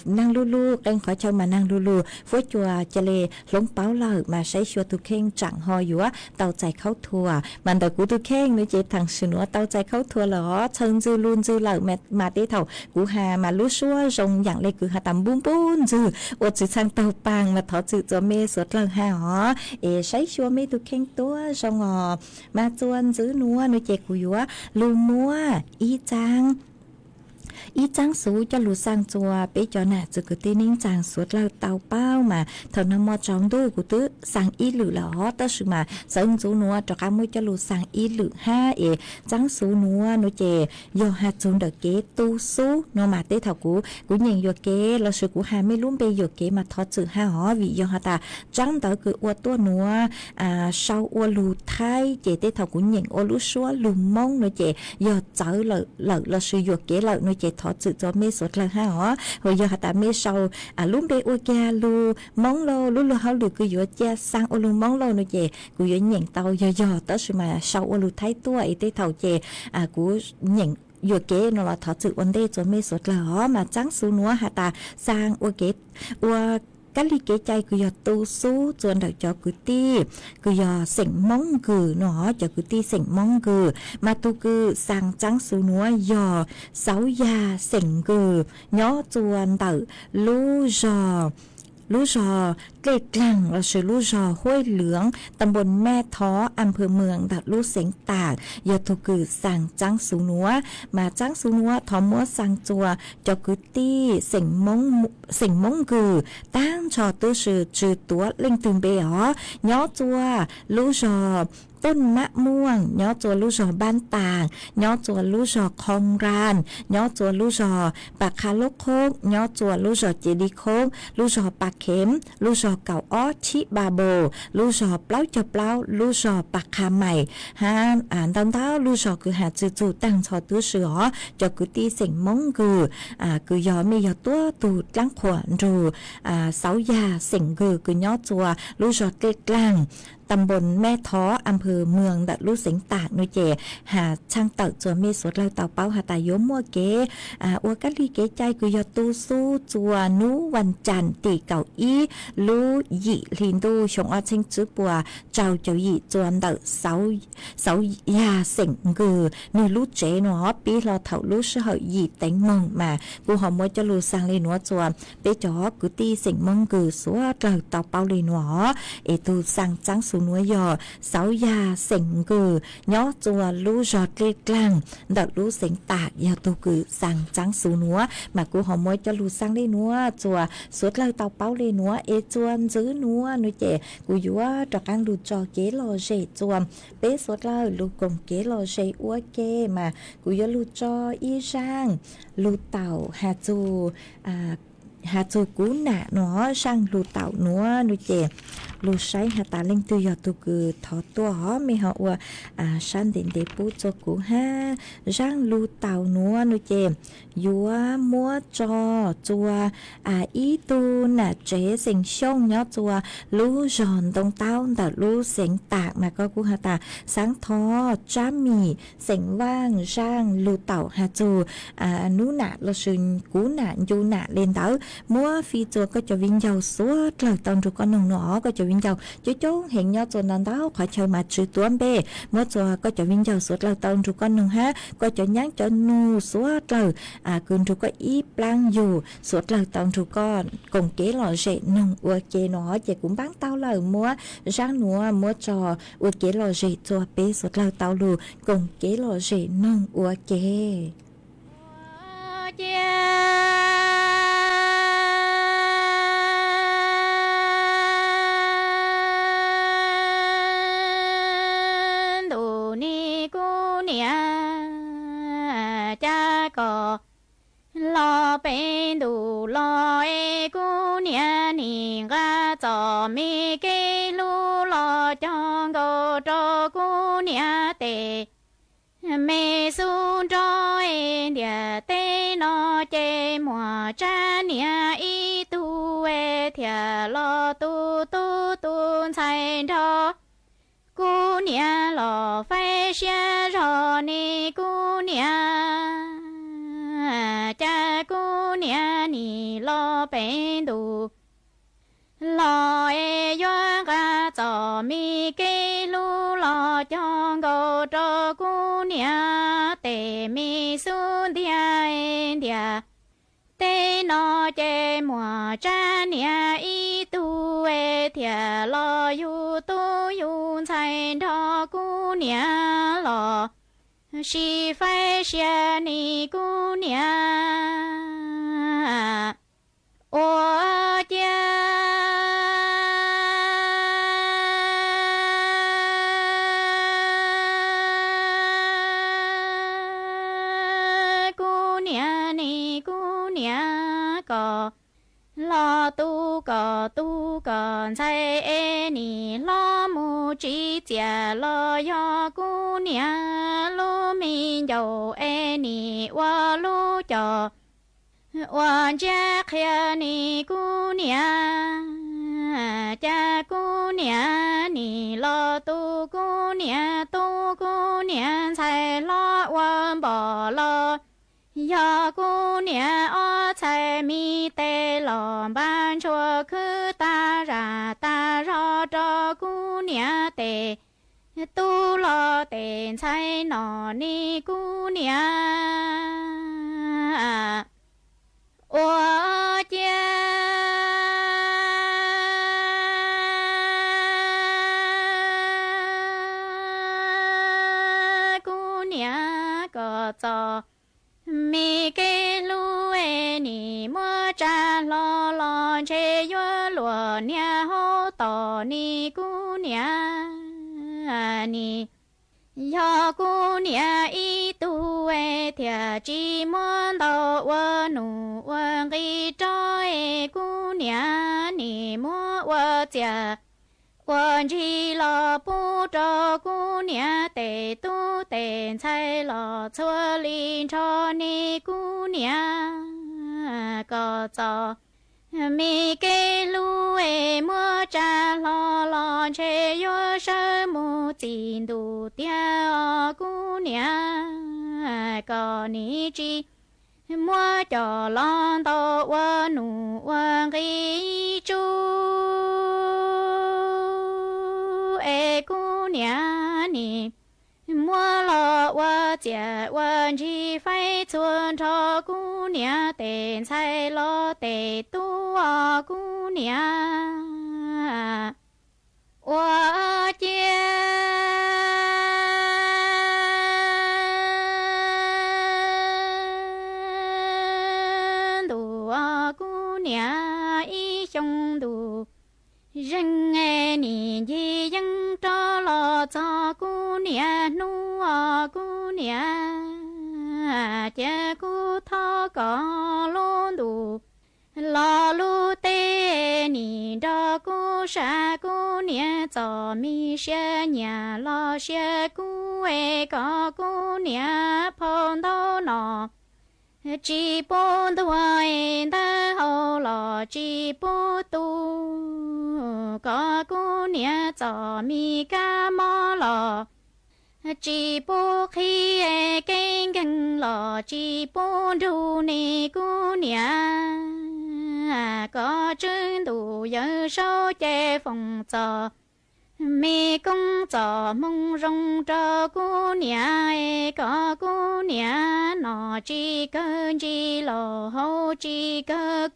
năng lu đang khỏi chơi mà năng lu phối chùa cho lê lống báo lời mà sấy chùa tu khen chẳng ho dúa tàu chạy khấu thua mà đời của tu khen nữa chị thằng sự nữa tàu chạy khấu thua là họ thân dư luôn dư lời mà tí thầu của hà mà lú xua rồng dạng lê cứ hà tầm bún dư ô chỉ sang tàu bàng mà thọ chữ cho mê suốt lần hà họ sấy chùa mê tu khen tua rồng ngò mà chuan dư núa nữa chị của dúa lu múa y chang ý trang số cho lù sang chùa bé cho nè từ cái tin ninh chàng suốt là tàu bao mà thằng nó mò trong đôi của tứ sang ý lử là họ tớ sự mà sang số núa cho cá mới cho lù sang ý lử ha trang số núa nó chè do hạt xuống đợt kế tu số nó mà tế thảo của nhìn vô kế là sự của hà mấy luôn bây giờ kế mà thoát sự ha họ vì do hạt ta trang đợt cứ ô tua núa sau ô lù thay chè tế thảo của nhìn ô lú xóa lù mông nó chè do chở là sự vô kế lợi nó chè thọ sự cho mê sốt là ha hả hồi giờ ta mê sau lúc đây ô kia lu món lô lu hao được cứ giữa cha sang ô lu món lô nó chè cứ giữa nhện tàu giờ tới sự mà sau ô lu thái tua ấy tê thầu chè của nhện vừa kế nó là thọ sự ổn định cho mê sốt là hả mà trắng số núa hạ ta sang ô kế ô cái ly kế chay cứ giờ tu sú chuẩn đợi cho cứ ti cứ giờ sỉnh mong cừ nó cho cứ ti sỉnh mong cừ mà tu cứ sang trắng số núa giờ sáu gia sỉnh cừ nhó chuẩn đợi lú giòเกล็ดกลั่งเราชื่อลู่จอห้วยเหลืองตำบลแม่ท้ออำเภอเมืองดัดลู่เสียงตากยาทุกือสั่งจังสูนัวมาจังสูนัวทอมัวสั่งจัวจอกุตี้เสียงมงกือตั้งชอตื้อชื่อตัวเล่งตึงเบ๋ย้อจัวลู่จอต้นมะม่วงย้อจัวลู่จอบ้านต่างย้อจัวลู่จอคลองรานย้อจัวลู่จอปากคาลกโคกย้อจัวลู่จอเจดีโคกลู่จอปากเข็มลู่จอเก่าอ้อชิบาโบลู่จอเปล่าจะเปล่าลู่จอปากคาใหม่ฮะตั้งเท้าลู่จอคือหาจู่ตั้งชอตื้อเสือจอกุตีเสียงมงคือยอไม่ยอตัวตูดลังขวานรูเสายาเสียงคือย้อจัวลู่จอเกล็ดกลางตำบลแม่ท้ออำเภอเมืองดัดลู่เสียงตากนุเจหาช่างเต่าจัวเมสวดเราเต่าเป้าหาตายมัวเกอวกัลีเกใจคือยอตูสู้จัวนูวันจันตีเก่าอีลู่หยีลินดูชงอาเชงจื้อปัวเจ้าหยีจวนเต่าเสายาเสียงนี่ลู่เจเนาะปีเราเถ่าลู่เสือหยีแตงมงมากูหอมมัวจะลู่สังเลยนัวจวนเปจ่อกูตีเสียงมงสัวเราเต่าเป้าเลยนัวตูสังจังสูนัวยอเสายาเสียงย้อจัวลู่จอดเล็กกลางดัดลู่เสียงตากยาตูสังจังสูนัวมากูหอมมัวจะลู่สังเลยนัวจัวสุดเราเต่าเป้าเลยนัวจวนซื้อนัวนุเจกูอยู่ว่าตะกังลู่จอเกลอเจจวมเป๊สุดเราลู่กงเกลอเจอ้วเกมากูอยู่ลู่จออีช่างลู่เต่าหาจู hạt rồi cú nạ nó sang lù tạo nó nuôi chè lù say hạt ta lên từ giờ tu cứ thọ tua họ mi họ sang đến để bút cho cú ha sang lù tạo nó nuôi chè vua mua cho chùa ý tu nà chế sinh sông nhớ chùa lú giòn đông tao đã lú sinh tạc mà có cú hạt ta sáng thọ cha mì sinh vang sang lù tạo hạt chùa nú nạ lo sừng cú nạ du nạ lên tao mua phi chùa có cho viên dầu suốt lời tông rồi con nồng nọ có cho viên dầu chú chú hiện nhớ chùa nón tao khỏi chơi mà chữ tuấn bê mua chùa có cho viên dầu suốt lời tông rồi con nồng ha có cho nhắn cho nu suốt lời cường rồi có ý plan dù suốt lời tông rồi con cùng kế lò rễ nồng ua kế nó chỉ cũng bán tao lời mua rang núa mua trò ua kế lò rễ chùa bê suốt lời tao lù cùng kế lò rễ nồng ua kế lo bên đủ lo e cô nia nì ga cho mi cái lu lo cho go cho cô nia tê mẹ sun cho e dia tê nó chê mùa cha nia y tu e thia lo tu tu tu sai cho cô nia lo phải xia cho ni cô nia cha cô nia nì lo bên đủ lo e yo ga cho mi cái lu lo cho go cho cô nia tê mi sun dia en dia tê nó chê mùa cha nia y tu e thia lo yu tu yu sai cho cô nia lo she phải xia ni cô nia ô cha cô nia ni cô nia có lo tu còn sai e ni lo mu chi chia lo yo cô nia lu mi dầu e ni wa lu cho wa cha khia ni cô nia cha cô nia ni lo tu cô nia sai lo wa bỏ lo ya cô nia o sai mi tê lo ban chua khứ ta ra cho cô nia tê tu lo tên sai nọ ni cô nia ô cha cô nia có cho mi cái lu e ni mua cha lo che yo lúa nia hô tỏ ni cô nia ni yo cô nia y tu e thia chi muốn đâu wa nu wa gi cho e cô nia ni mua wa chia wa chi lo pu cho cô nia tê tu tên sai lo chua lin cho ni cô nia có cho mi cái lu e mua cha lo che yo sơ mu tin du tia cô nia có ni chi mua cho lon to wa nu wa gi chu e cô nia ni mua lo wa chia wa chi phải chuan cho cô nia tên sai lo tê tu cô nia wa chia du cô nia y trong du rừng nghe ni gì dân cho lo cho cô nia nu cô nia cha cô thọ có luôn đủ lò lu tê nì đo cu sa cu nia cho mi xe nhà lo xe cu e có cu nia phong thâu nọ chỉ bốn tuổi ta hậu lò chỉ bốn tu có cu nia cho mi ca mò lò chỉ bốn khi e kinh kinh lò chỉ bốn du ni cu nia có chân đủ giờ sâu che phòng trò mi công trò mong rong trò cô nhà có cô nhà nọ chỉ cơ chỉ lò hậu chỉ cơ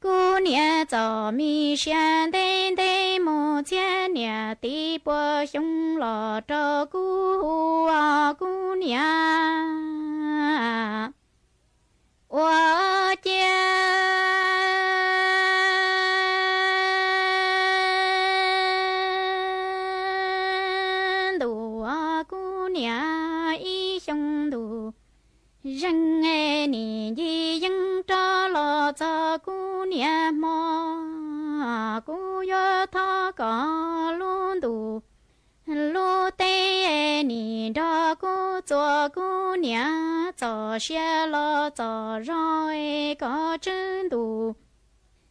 cô nhà trò mi xian tên tên một千nhà tí bùa xong lò trò cô nhà 我家杜啊姑娘一乡杜，人哎你一应着了这姑娘么？姑约他个路杜。 路得你这个做姑娘，做些了做热个程度，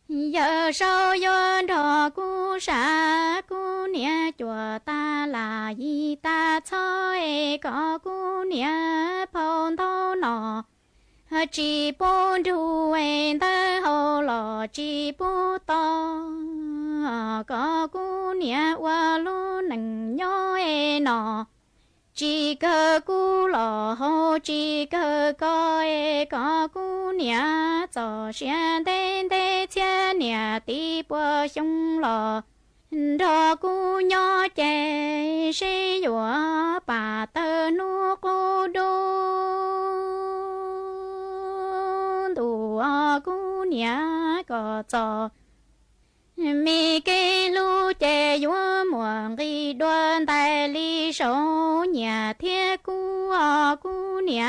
有时候有这姑啥姑娘脚大啦一大草个姑娘碰头脑。 chỉ bốn đu em ta hậu lò chỉ bốn to có cú nia qua lu nằng nhó e nọ chỉ cơ cú lò hậu chỉ cơ có cú nia cho xiên tên tên chia nia tí bùa xong lò đó cú nhó chè xí dùa bà tơ nu cô đô姑娘个做，每个路在我们一段带里手捏铁姑姑娘。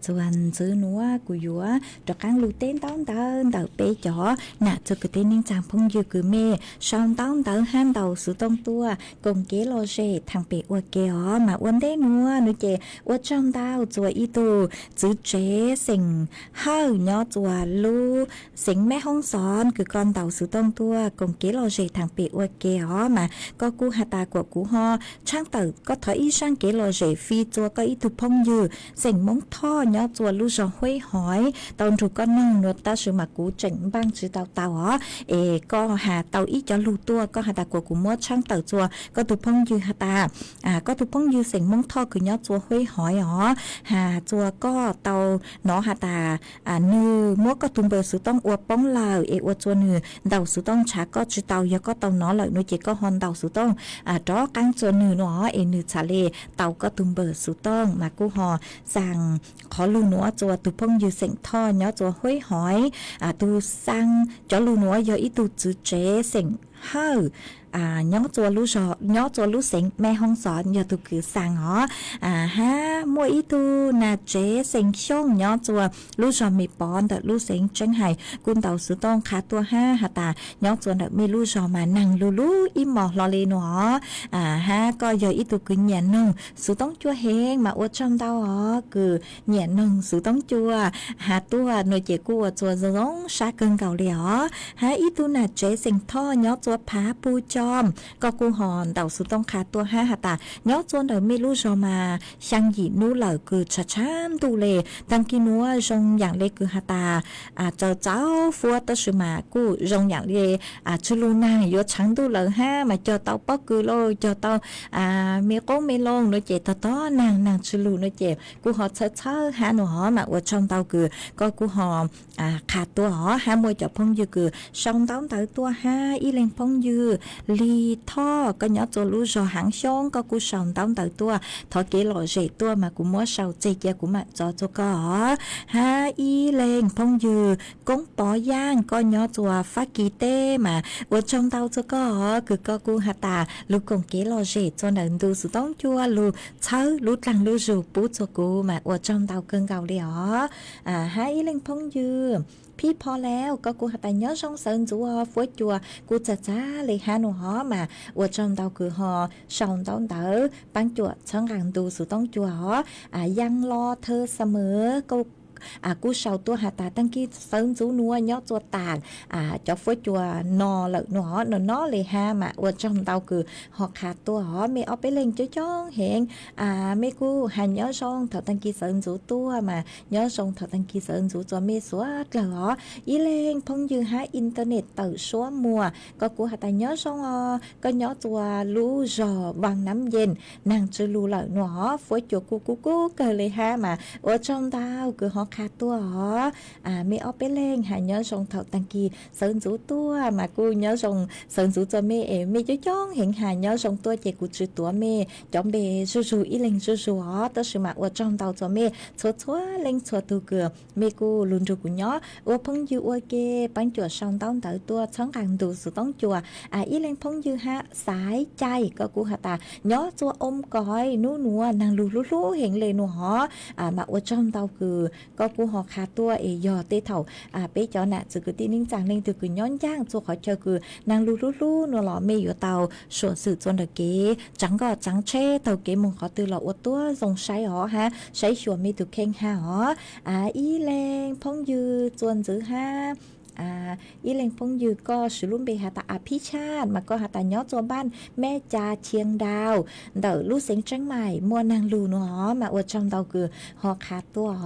ส่วนซื้อนัวกูยัวจอกางลูเต้นต้องเดินเดินไปจ่อน่ะจะกเต้นนิ่งจางพงยืคือเมช่องต้องเดินห้ามเดินซื้อต้องตัวกงเกลเจทางไปอวดเกอมาอวนได้นัวนุเจอวดช่องดาวจัวอีตูจื้อเจสิงเฮาย่อจัวลูสิงแม่ห้องสอนคือก่อนเดินซื้อต้องตัวกงเกลเจทางไปอวดเกอมาก็กูหาตากว่ากูฮอช่างเติก็ถอยอีช่างเกลเจฟีจัวก็อีตูพงยืสิงมงท่อnhớ chùa lu sò huế hỏi tàu chủ con nâng nuột ta sự mà cú chỉnh băng chữ tàu ó có hà tàu ít cho lu tua có hà ta của cú mót sang tàu chùa có tụ phong dư hà ta có tụ phong dư sỉnh mông tho cứ nhớ chùa huế hỏi ó hà chùa có tàu nó hà ta nư mót có tụm bờ sự tông uo bóng lờ uo chùa nư đầu sự tông chả có chữ tàu giờ có tàu nó lợi nuôi chỉ có hòn tàu sự tông đó căng chùa nư nó nư trả lệ tàu có tụm bờ sự tông mà cú hò rằng khó lu núa cho tụ phong như sỉnh tho nhớ cho huế hỏi tu sang cho lu núa giờ ít tu chữ chế sỉnh เฮอย้อจัวลูกเสียงแม่ห้องสอนอย่าตุคือสั่งฮะมวยอีตูนาเจเสียงช่องย้อจัวลูกจอมีปอนแต่ลูกเสียงจังไห้กุนเต่าสุต้องขาตัวห้าหาตาย้อจัวเด็กมีลูกจอมานั่งลูอีหมอลอเลหนอฮะก็อย่าอีตูคือเหนียนนึงสุต้องจัวเฮงมาอวดจอมเต่าคือเหนียนนึงสุต้องจัวหาตัวหน่วยเจกูจัวจะต้องชาเกินเก่าเหลียวฮะอีตูนาเจเสียงท่อย้อจัวผาปูจอมก็กูหอนเต่าสุต้องขาตัวห้าหาตาย้อจัวเด็กมีลูกจอมาช่างหยีนู้เหล่าคือชัดช้ำตูเลตั้งกินัวจงอย่างเล็กคือหาตาเจ้าฟัวตะสุมากูจงอย่างเล็กชุลูนางยศช้างตูเหล่าห้ามาเจ้าเต่าปักคือโลเจ้าเต่าเมโก้เมลงโนเจต่อนางชุลูโนเจกูหอเช่าหาหนูหอมาว่าช่องเต่าคือก็กูหอขาดตัวหอหามวยจับพงยือคือช่องเต่าตัวห้าอีเลงพงยือลีท่อก็ย้อตัวลูจอหางช่องก็กูช่องเต่าตัวทอเกลอเจตัวมากูมัวเสาเจเกียกูมาจอตัวก็ฮาอีเลงพงยือกงปอย่างก็ย้อตัวฟักกีเต้มาว่าช่องเต่าตัวก็คือก็กูหาตาลูกกงเกลอเจจนเดินดูสุต้องจัวลูเช้าลูหลังลูจูปูตัวกูมาว่าช่องเต่าเกินเก่าเลยฮาอีเลงพงยืพี่พอแล้วก็กูหาแต่ย้อนช่องเซินจูฟัวจัวกูจะจ้าเลยหาหนูหอมาว่าจอมเตาคือหอช่องเตาปังจัวช่างการดูสุต้องจัวยังรอเธอเสมอกูกูเสาตัวหาตาตั้งกี้เซินจูนัวย้อนจัวต่างจะฟัวจัวนอเหล่าหนูหอนอเลยหามาว่าจอมเตาคือหอขาดตัวหอไม่เอาไปเล่งจ้องเห็นไม่กูหันย้อนช่องเถาตั้งกี้เซินจูตัวมาย้อนช่องเถาตั้งกี้เซินจูจัวไม่สวดเหรออีเลงพงยือหาอินเทอร์เน็ตเต่าชัวมัวก็กูหาแต่ย้อนช่องก็ย้อนจัวรู้จอวางน้ำเย็นนางจะรู้เหล่าหนูหอฟัวจัวกูเกิดเลยหามาว่าจอมเตาคือหอขาดตัวไม่เอาไปเล่งหาย้อนช่องเถาตั้งกี้เซินจูตัวมากูย้อนช่องเซินจูจัวไม่จ้องเห็นหาย้อนช่องตัวเจกูจือตัวไม่จอมเบจูอีเลงจูแต่สมัครว่าจอมเตาจัวไม่ชัวเล่งชัวตัวเกือไม่กูลุนจูกูย้อว่าพงยือว่าเกปังจัวช่องเต้าตัวช่องการดูสุต้องจัวอีเลงพงยือฮะสายใจก็กูหาตาย้อจัวอมก้อยนัวนางลู่เห็นเลยหนูหอมาว่าจอมเตาคือก็กูหอขาตัวยอเตเถ่าไปจอน่ะจะคือตีนิ่งจางเล่งตัวคือย้อนย่างจัวขอเจอคือนางลู่นัวหล่อไม่อยู่เตาสวดสื่อจนเดเก๋จังก็จังเช่เตาเก๋มงขอตือหล่ออวดตัวทรงใช้หอฮะใช้ชัวมีตุเข่งหาหออีเลงพงยือจวนจื้อฮะอีเลงพงยือก็สุรุ่มเบหาตาอภิชาติมาก็หาตาย้อตัวบ้านแม่จาเชียงดาวเดอลูกเสียงจังใหม่มัวนางลูนหอมาอวดจอมเตาคือหอขาดตัวห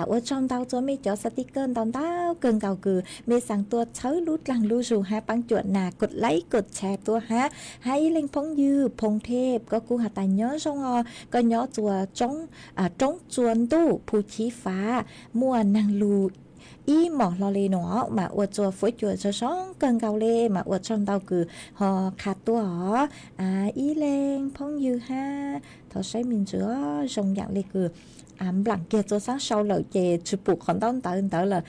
อวดจอมเตาตัวไม่จอสติกเกอร์ตอนเต้าเกินเก่าคือเมสั่งตัวเช้าลูดหลังลูสูฮะปังจวดหนากดไลค์กดแชร์ตัวฮะให้อีเลงพงยือพงเทพก็กูหาตาย้อทรงก็ย้อตัวจงจวนตู้ผู้ชี้ฟ้ามัวนางลูอีหมอลอเลหนอมาอวดจัวฝอยจัวจะช่องเกินเกาเลมาอวดช่องเตาคือหอขาดตัวอีเลงพงยือฮะเธอใช้มินเจือทรงอย่างเลยคือหลังเกียร์ตัวsáng sau lợi chè chụp buộc còn tao là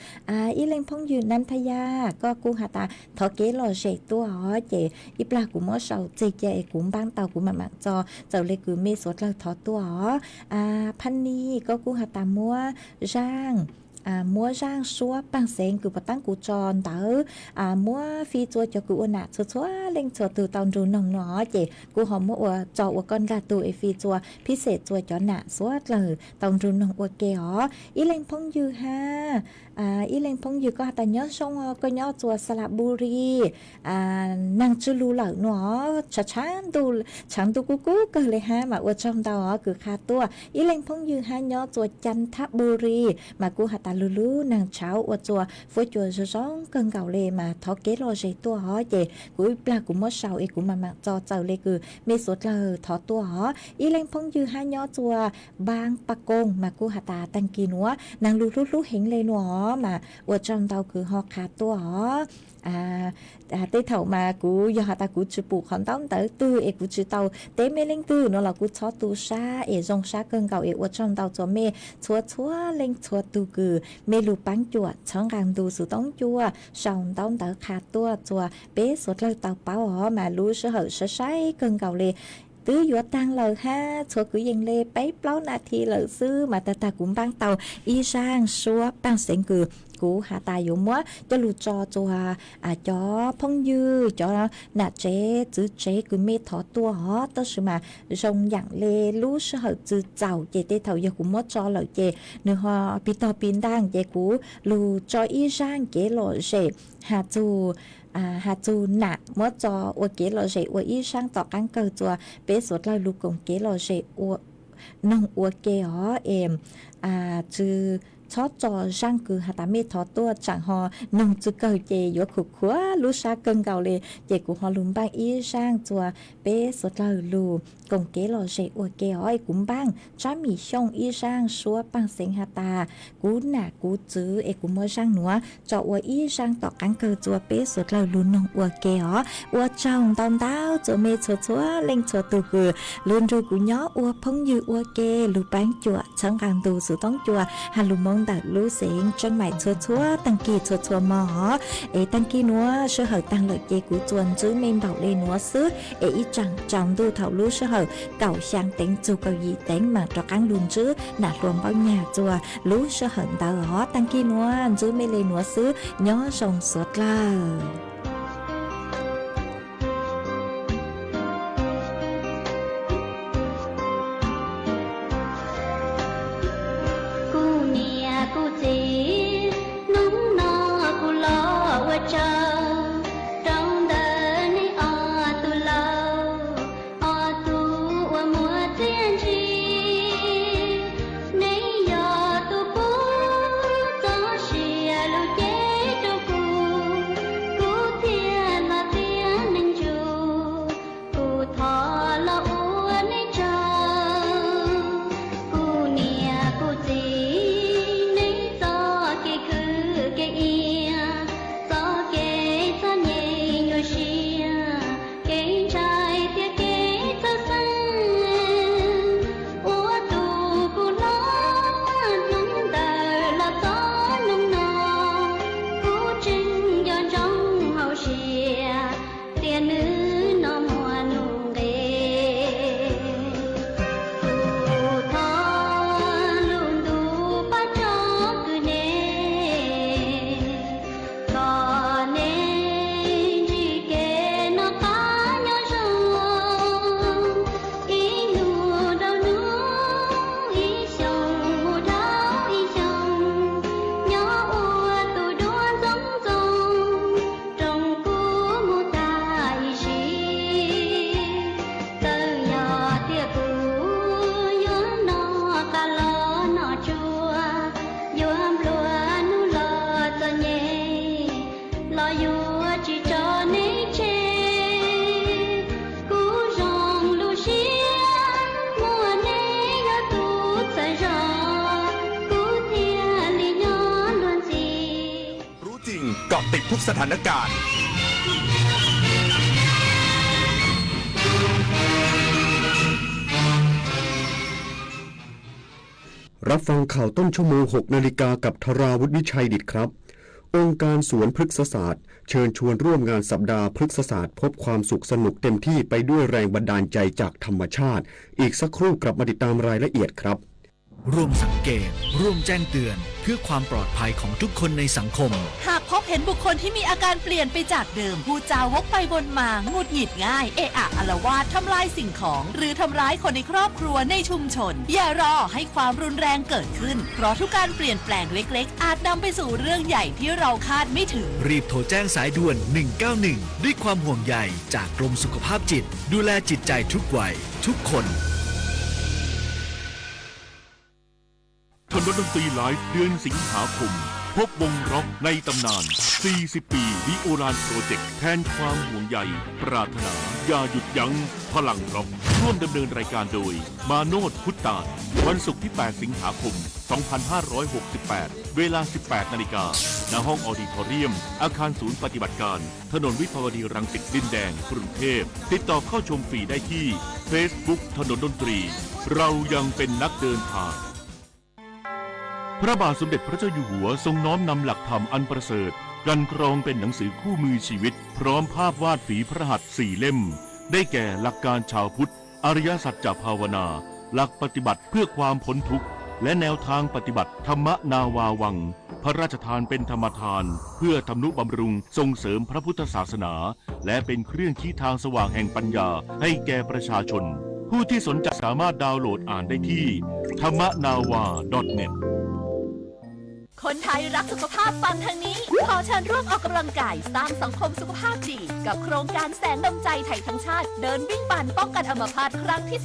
ý lên phong duyên nam thay ya có cu hà ta thọ kế lò dệt tua họ chè ít là của mỗi sau chè cũng ban tàu của mặt cho giờ lấy cứ mê sốt là thọ tua họ Penny có cu hà ta mua rang mua rang xua bằng sen cứ bắt tăng cụ tròn tớ mua phi chua cho cụ nạ chua lên chua từ tàu rù nồng nó chị cụ họ mua cho con gà tuổi phi chua phi sẻ chua cho nạ xua lời tàu rù nồng kê họ ý lên phong dư ha ý lên phong dư có ta nhớ xong có nhớ chua Salaburi năng chua lù lợn nó chán tu cú cơเลยha mà ở trong tàu cứ khá tua ý lên phong dư ha nhớ chua Chantaburi mà cụ hạt ta lulu nàng cháu ở chùa với chùa rồi giống cơn gạo lê mà thọ kế lo dây tua họ vậy cuối là cũng mất sau ấy cũng mà mặc cho cháu lê cứ mê sốt là thọ tua họ ý lên phong dư hai nhỏ chùa bang pa công mà cô hạt ta tăng kỳ nữa nàng lulu hình lên nữa mà ở trong tàu cứ họ khá tua họ tới thầu mà cú giờ ta cú chụp bù khẩn tông tới tư cú chụp tàu tới mấy linh tư nó là cú chó tu sa rong sa cơn cầu ở trong tàu cho mẹ chúa linh chúa tu cử mẹ lù bắn chùa chẳng càng tu sự tống chùa sòng tông tới khá tua chùa bé suốt lâu tàu báo họ mà lú sẽ hở sẽ sái cơn cầu lì tứ vua tăng lời ha cho cứ dừng lê bấy bao na thì lời sư mà ta cũng ban tàu y sang xua ban sen cử cú hạ tài dụng quá cho lù cho phong dư cho nà chế chữ chế cứ mê thọ tua họ tất sự mà rong dặn lê lú sẽ hở chữ giàu chế tê thầu giờ cũng mất cho lời chế nữa họ bị to pin đang chế cú lù cho y sang kế lộ rể hạ chú nạ mất cho ở kế lộ rể ở y sang tỏ căng cờ chùa bé suốt lời lù cùng kế lộ rể ở nông ở kế họ em chữ chó trò răng cứ hạt tám mét thọ tua chẳng họ nông chữ cầu chè vừa khục khóa lú sa cân cầu lề chè của họ lùm bang y sang chùa bé sốt lời lù cùng kế lò rễ ở kế hỏi cũng bang trái mì xong y sang xua bang sinh hạt ta cú nà cú chữ cũng mới sang nữa cho ở y sang tỏ cắn cờ chùa bé sốt lời lù nông ở kế hỏi ở trong tông tao chùa mê chùa lên chùa tù cử luôn rồi cú nhó ở phong như ở kế lù bang chùa chẳng càng tù sự tống chùa hà lù mong đã lú xịn chân mày chua tăng kỳ chua mỏ tăng kỳ nữa sơ hở tăng lợi chế của chuồn chứ men bảo lên nữa xứ ý chẳng trọng tu thảo lú sơ hở cầu sang tính chu cầu gì tính mà cho cắn luôn chứ nạt luôn bao nhà chùa lú sơ hở đã ở tăng kỳ nữa chứ men lên nữa xứ nhớ rồng suốt làเกาะติดทุกสถานการณ์รับฟังข่าวต้นชั่วโมง 6 นาฬิกากับธราวุฒิวิชัยดิษฐ์ครับองค์การสวนพฤกษศาสตร์เชิญชวนร่วมงานสัปดาห์พฤกษศาสตร์พบความสุขสนุกเต็มที่ไปด้วยแรงบันดาลใจจากธรรมชาติอีกสักครู่กลับมาติดตามรายละเอียดครับร่วมสังเกตร่วมแจ้งเตือนเพื่อความปลอดภัยของทุกคนในสังคมหากพบเห็นบุคคลที่มีอาการเปลี่ยนไปจากเดิมพูดจาวกไปวนมาหงุดหงิดง่ายเอะอะอาละวาดทำลายสิ่งของหรือทำร้ายคนในครอบครัวในชุมชนอย่ารอให้ความรุนแรงเกิดขึ้นเพราะทุกการเปลี่ยนแปลงเล็กๆอาจนำไปสู่เรื่องใหญ่ที่เราคาดไม่ถึงรีบโทรแจ้งสายด่วน191ด้วยความห่วงใยจากกรมสุขภาพจิตดูแลจิตใจทุกวัยทุกคนถนนดนตรีไลฟ์เดือนสิงหาคม พบวงร็อกในตำนาน 40 ปีดิโอรานโปรเจกต์แทนความห่วงใยปรารถนาอย่าหยุดยั้งพลังร็อกร่วมดำเนินรายการโดยมาโนดพุทธานวันศุกร์ที่ 8 สิงหาคม 2568 เวลา 18 นาฬิกาณห้องออดิทอเรียมอาคารศูนย์ปฏิบัติการถนนวิภาวดีรังสิตดินแดงกรุงเทพติดต่อเข้าชมฟรีได้ที่ Facebook ถนนดนตรีเรายังเป็นนักเดินทางพระบาทสมเด็จพระเจ้าอยู่หัวทรงน้อมนำหลักธรรมอันประเสริฐกันกรองเป็นหนังสือคู่มือชีวิตพร้อมภาพวาดฝีพระหัตถ์4 เล่มได้แก่หลักการชาวพุทธอริยสัจจภาวนาหลักปฏิบัติเพื่อความพ้นทุกข์และแนวทางปฏิบัติธรรมนาวาวังพระราชทานเป็นธรรมทานเพื่อทำนุบำรุงส่งเสริมพระพุทธศาสนาและเป็นเครื่องชี้ทางสว่างแห่งปัญญาให้แก่ประชาชนผู้ที่สนใจสามารถดาวน์โหลดอ่านได้ที่ธรรมนาวา .netคนไทยรักสุขภาพฟังทางนี้ขอเชิญร่วมออกกำลังกายสร้างสังคมสุขภาพดีกับโครงการแสนดลใจไทยทั้งชาติเดินวิ่งปั่นป้องกันอัมพาตครั้งที่